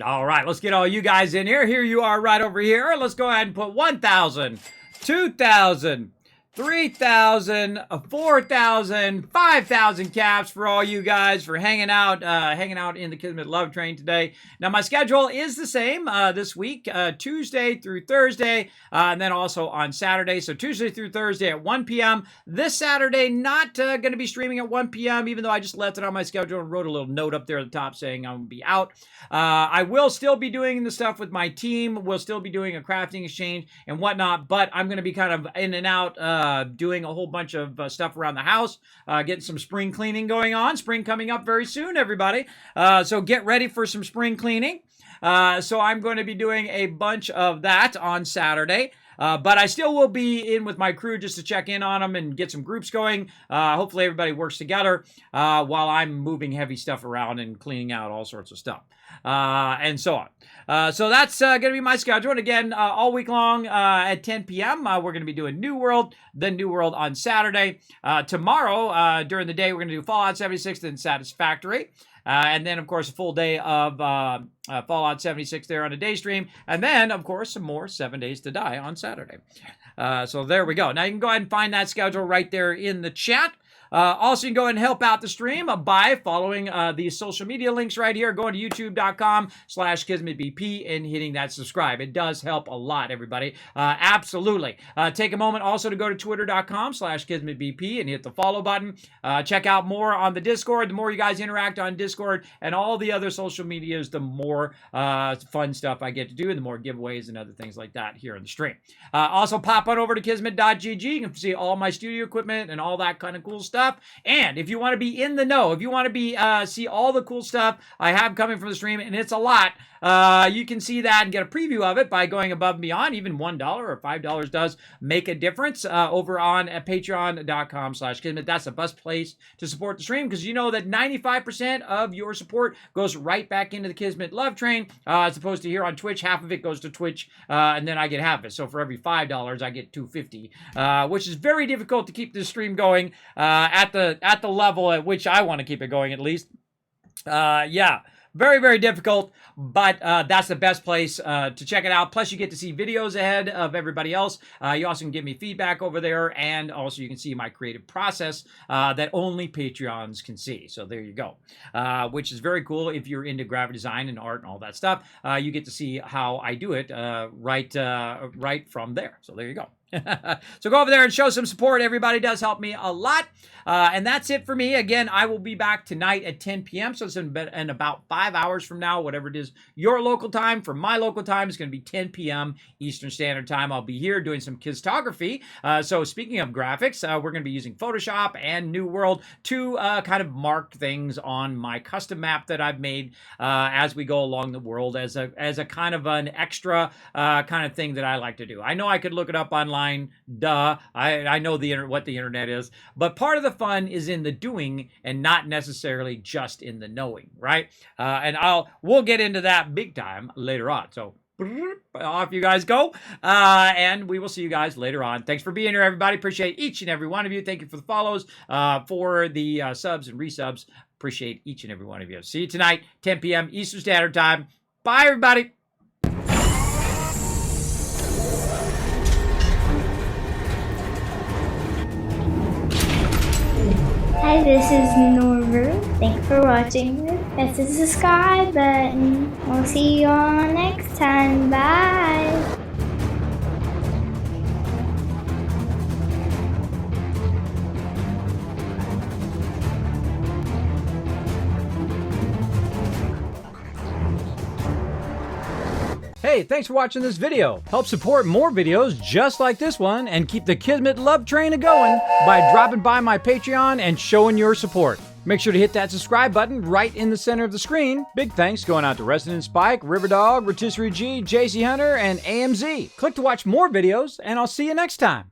All right, let's get all you guys in here. Here you are right over here. Let's go ahead and put 1,000, 2,000, 3,000, 4,000, 5,000 caps for all you guys for hanging out in the Kismet Love Train today. Now, my schedule is the same this week, Tuesday through Thursday, and then also on Saturday. So Tuesday through Thursday at 1 p.m. This Saturday, not going to be streaming at 1 p.m., even though I just left it on my schedule and wrote a little note up there at the top saying I'm going to be out. I will still be doing the stuff with my team. We'll still be doing a crafting exchange and whatnot, but I'm going to be kind of in and out, doing a whole bunch of stuff around the house, getting some spring cleaning going on. Spring coming up very soon, everybody. So get ready for some spring cleaning. So I'm going to be doing a bunch of that on Saturday. But I still will be in with my crew just to check in on them and get some groups going. Hopefully everybody works together while I'm moving heavy stuff around and cleaning out all sorts of stuff. And so on. So that's going to be my schedule. And again, all week long at 10 p.m., we're going to be doing New World, then New World on Saturday. Tomorrow, during the day, we're going to do Fallout 76 and Satisfactory. And then, of course, a full day of Fallout 76 there on a day stream. And then, of course, some more 7 Days to Die on Saturday. So there we go. Now, you can go ahead and find that schedule right there in the chat. Also, you can go ahead and help out the stream by following these social media links right here, going to youtube.com/KismetBP and hitting that subscribe. It does help a lot, everybody. Absolutely. Take a moment also to go to twitter.com/KismetBP and hit the follow button. Check out more on the Discord. The more you guys interact on Discord and all the other social medias, the more fun stuff I get to do and the more giveaways and other things like that here in the stream. Also, pop on over to kismet.gg. You can see all my studio equipment and all that kind of cool stuff. And if you want to be in the know, if you want to be see all the cool stuff I have coming from the stream, and it's a lot, you can see that and get a preview of it by going above and beyond. Even $1 or $5 does make a difference over on patreon.com/Kismet. That's the best place to support the stream, because you know that 95% of your support goes right back into the Kismet Love Train, as opposed to here on Twitch. Half of it goes to Twitch, and then I get half of it. So for every $5, I get $2.50, which is very difficult to keep this stream going at the level at which I want to keep it going, at least. Yeah. Very, very difficult, but that's the best place to check it out. Plus, you get to see videos ahead of everybody else. You also can give me feedback over there, and also you can see my creative process that only Patreons can see. So there you go, which is very cool. If you're into graphic design and art and all that stuff, you get to see how I do it right from there. So there you go. So go over there and show some support. Everybody does help me a lot. And that's it for me. Again, I will be back tonight at 10 p.m. So it's in about 5 hours from now, whatever it is your local time. For my local time, it's going to be 10 p.m. Eastern Standard Time. I'll be here doing some kistography. So speaking of graphics, we're going to be using Photoshop and New World to kind of mark things on my custom map that I've made as we go along the world as a kind of an extra kind of thing that I like to do. I know I could look it up online. Duh. I know what the internet is, but part of the fun is in the doing and not necessarily just in the knowing, right? And we'll get into that big time later on. So Off you guys go. And we will see you guys later on. Thanks for being here, everybody. Appreciate each and every one of you. Thank you for the follows, for the subs and resubs. Appreciate each and every one of you. See you tonight, 10 p.m. Eastern Standard Time. Bye, everybody. Hi, this is Norver. Thanks for watching. Press the subscribe button. We'll see you all next time. Bye. Hey, thanks for watching this video. Help support more videos just like this one and keep the Kismet love train a-going by dropping by my Patreon and showing your support. Make sure to hit that subscribe button right in the center of the screen. Big thanks going out to Resident Spike, Riverdog, Rotisserie G, JC Hunter, and AMZ. Click to watch more videos, and I'll see you next time.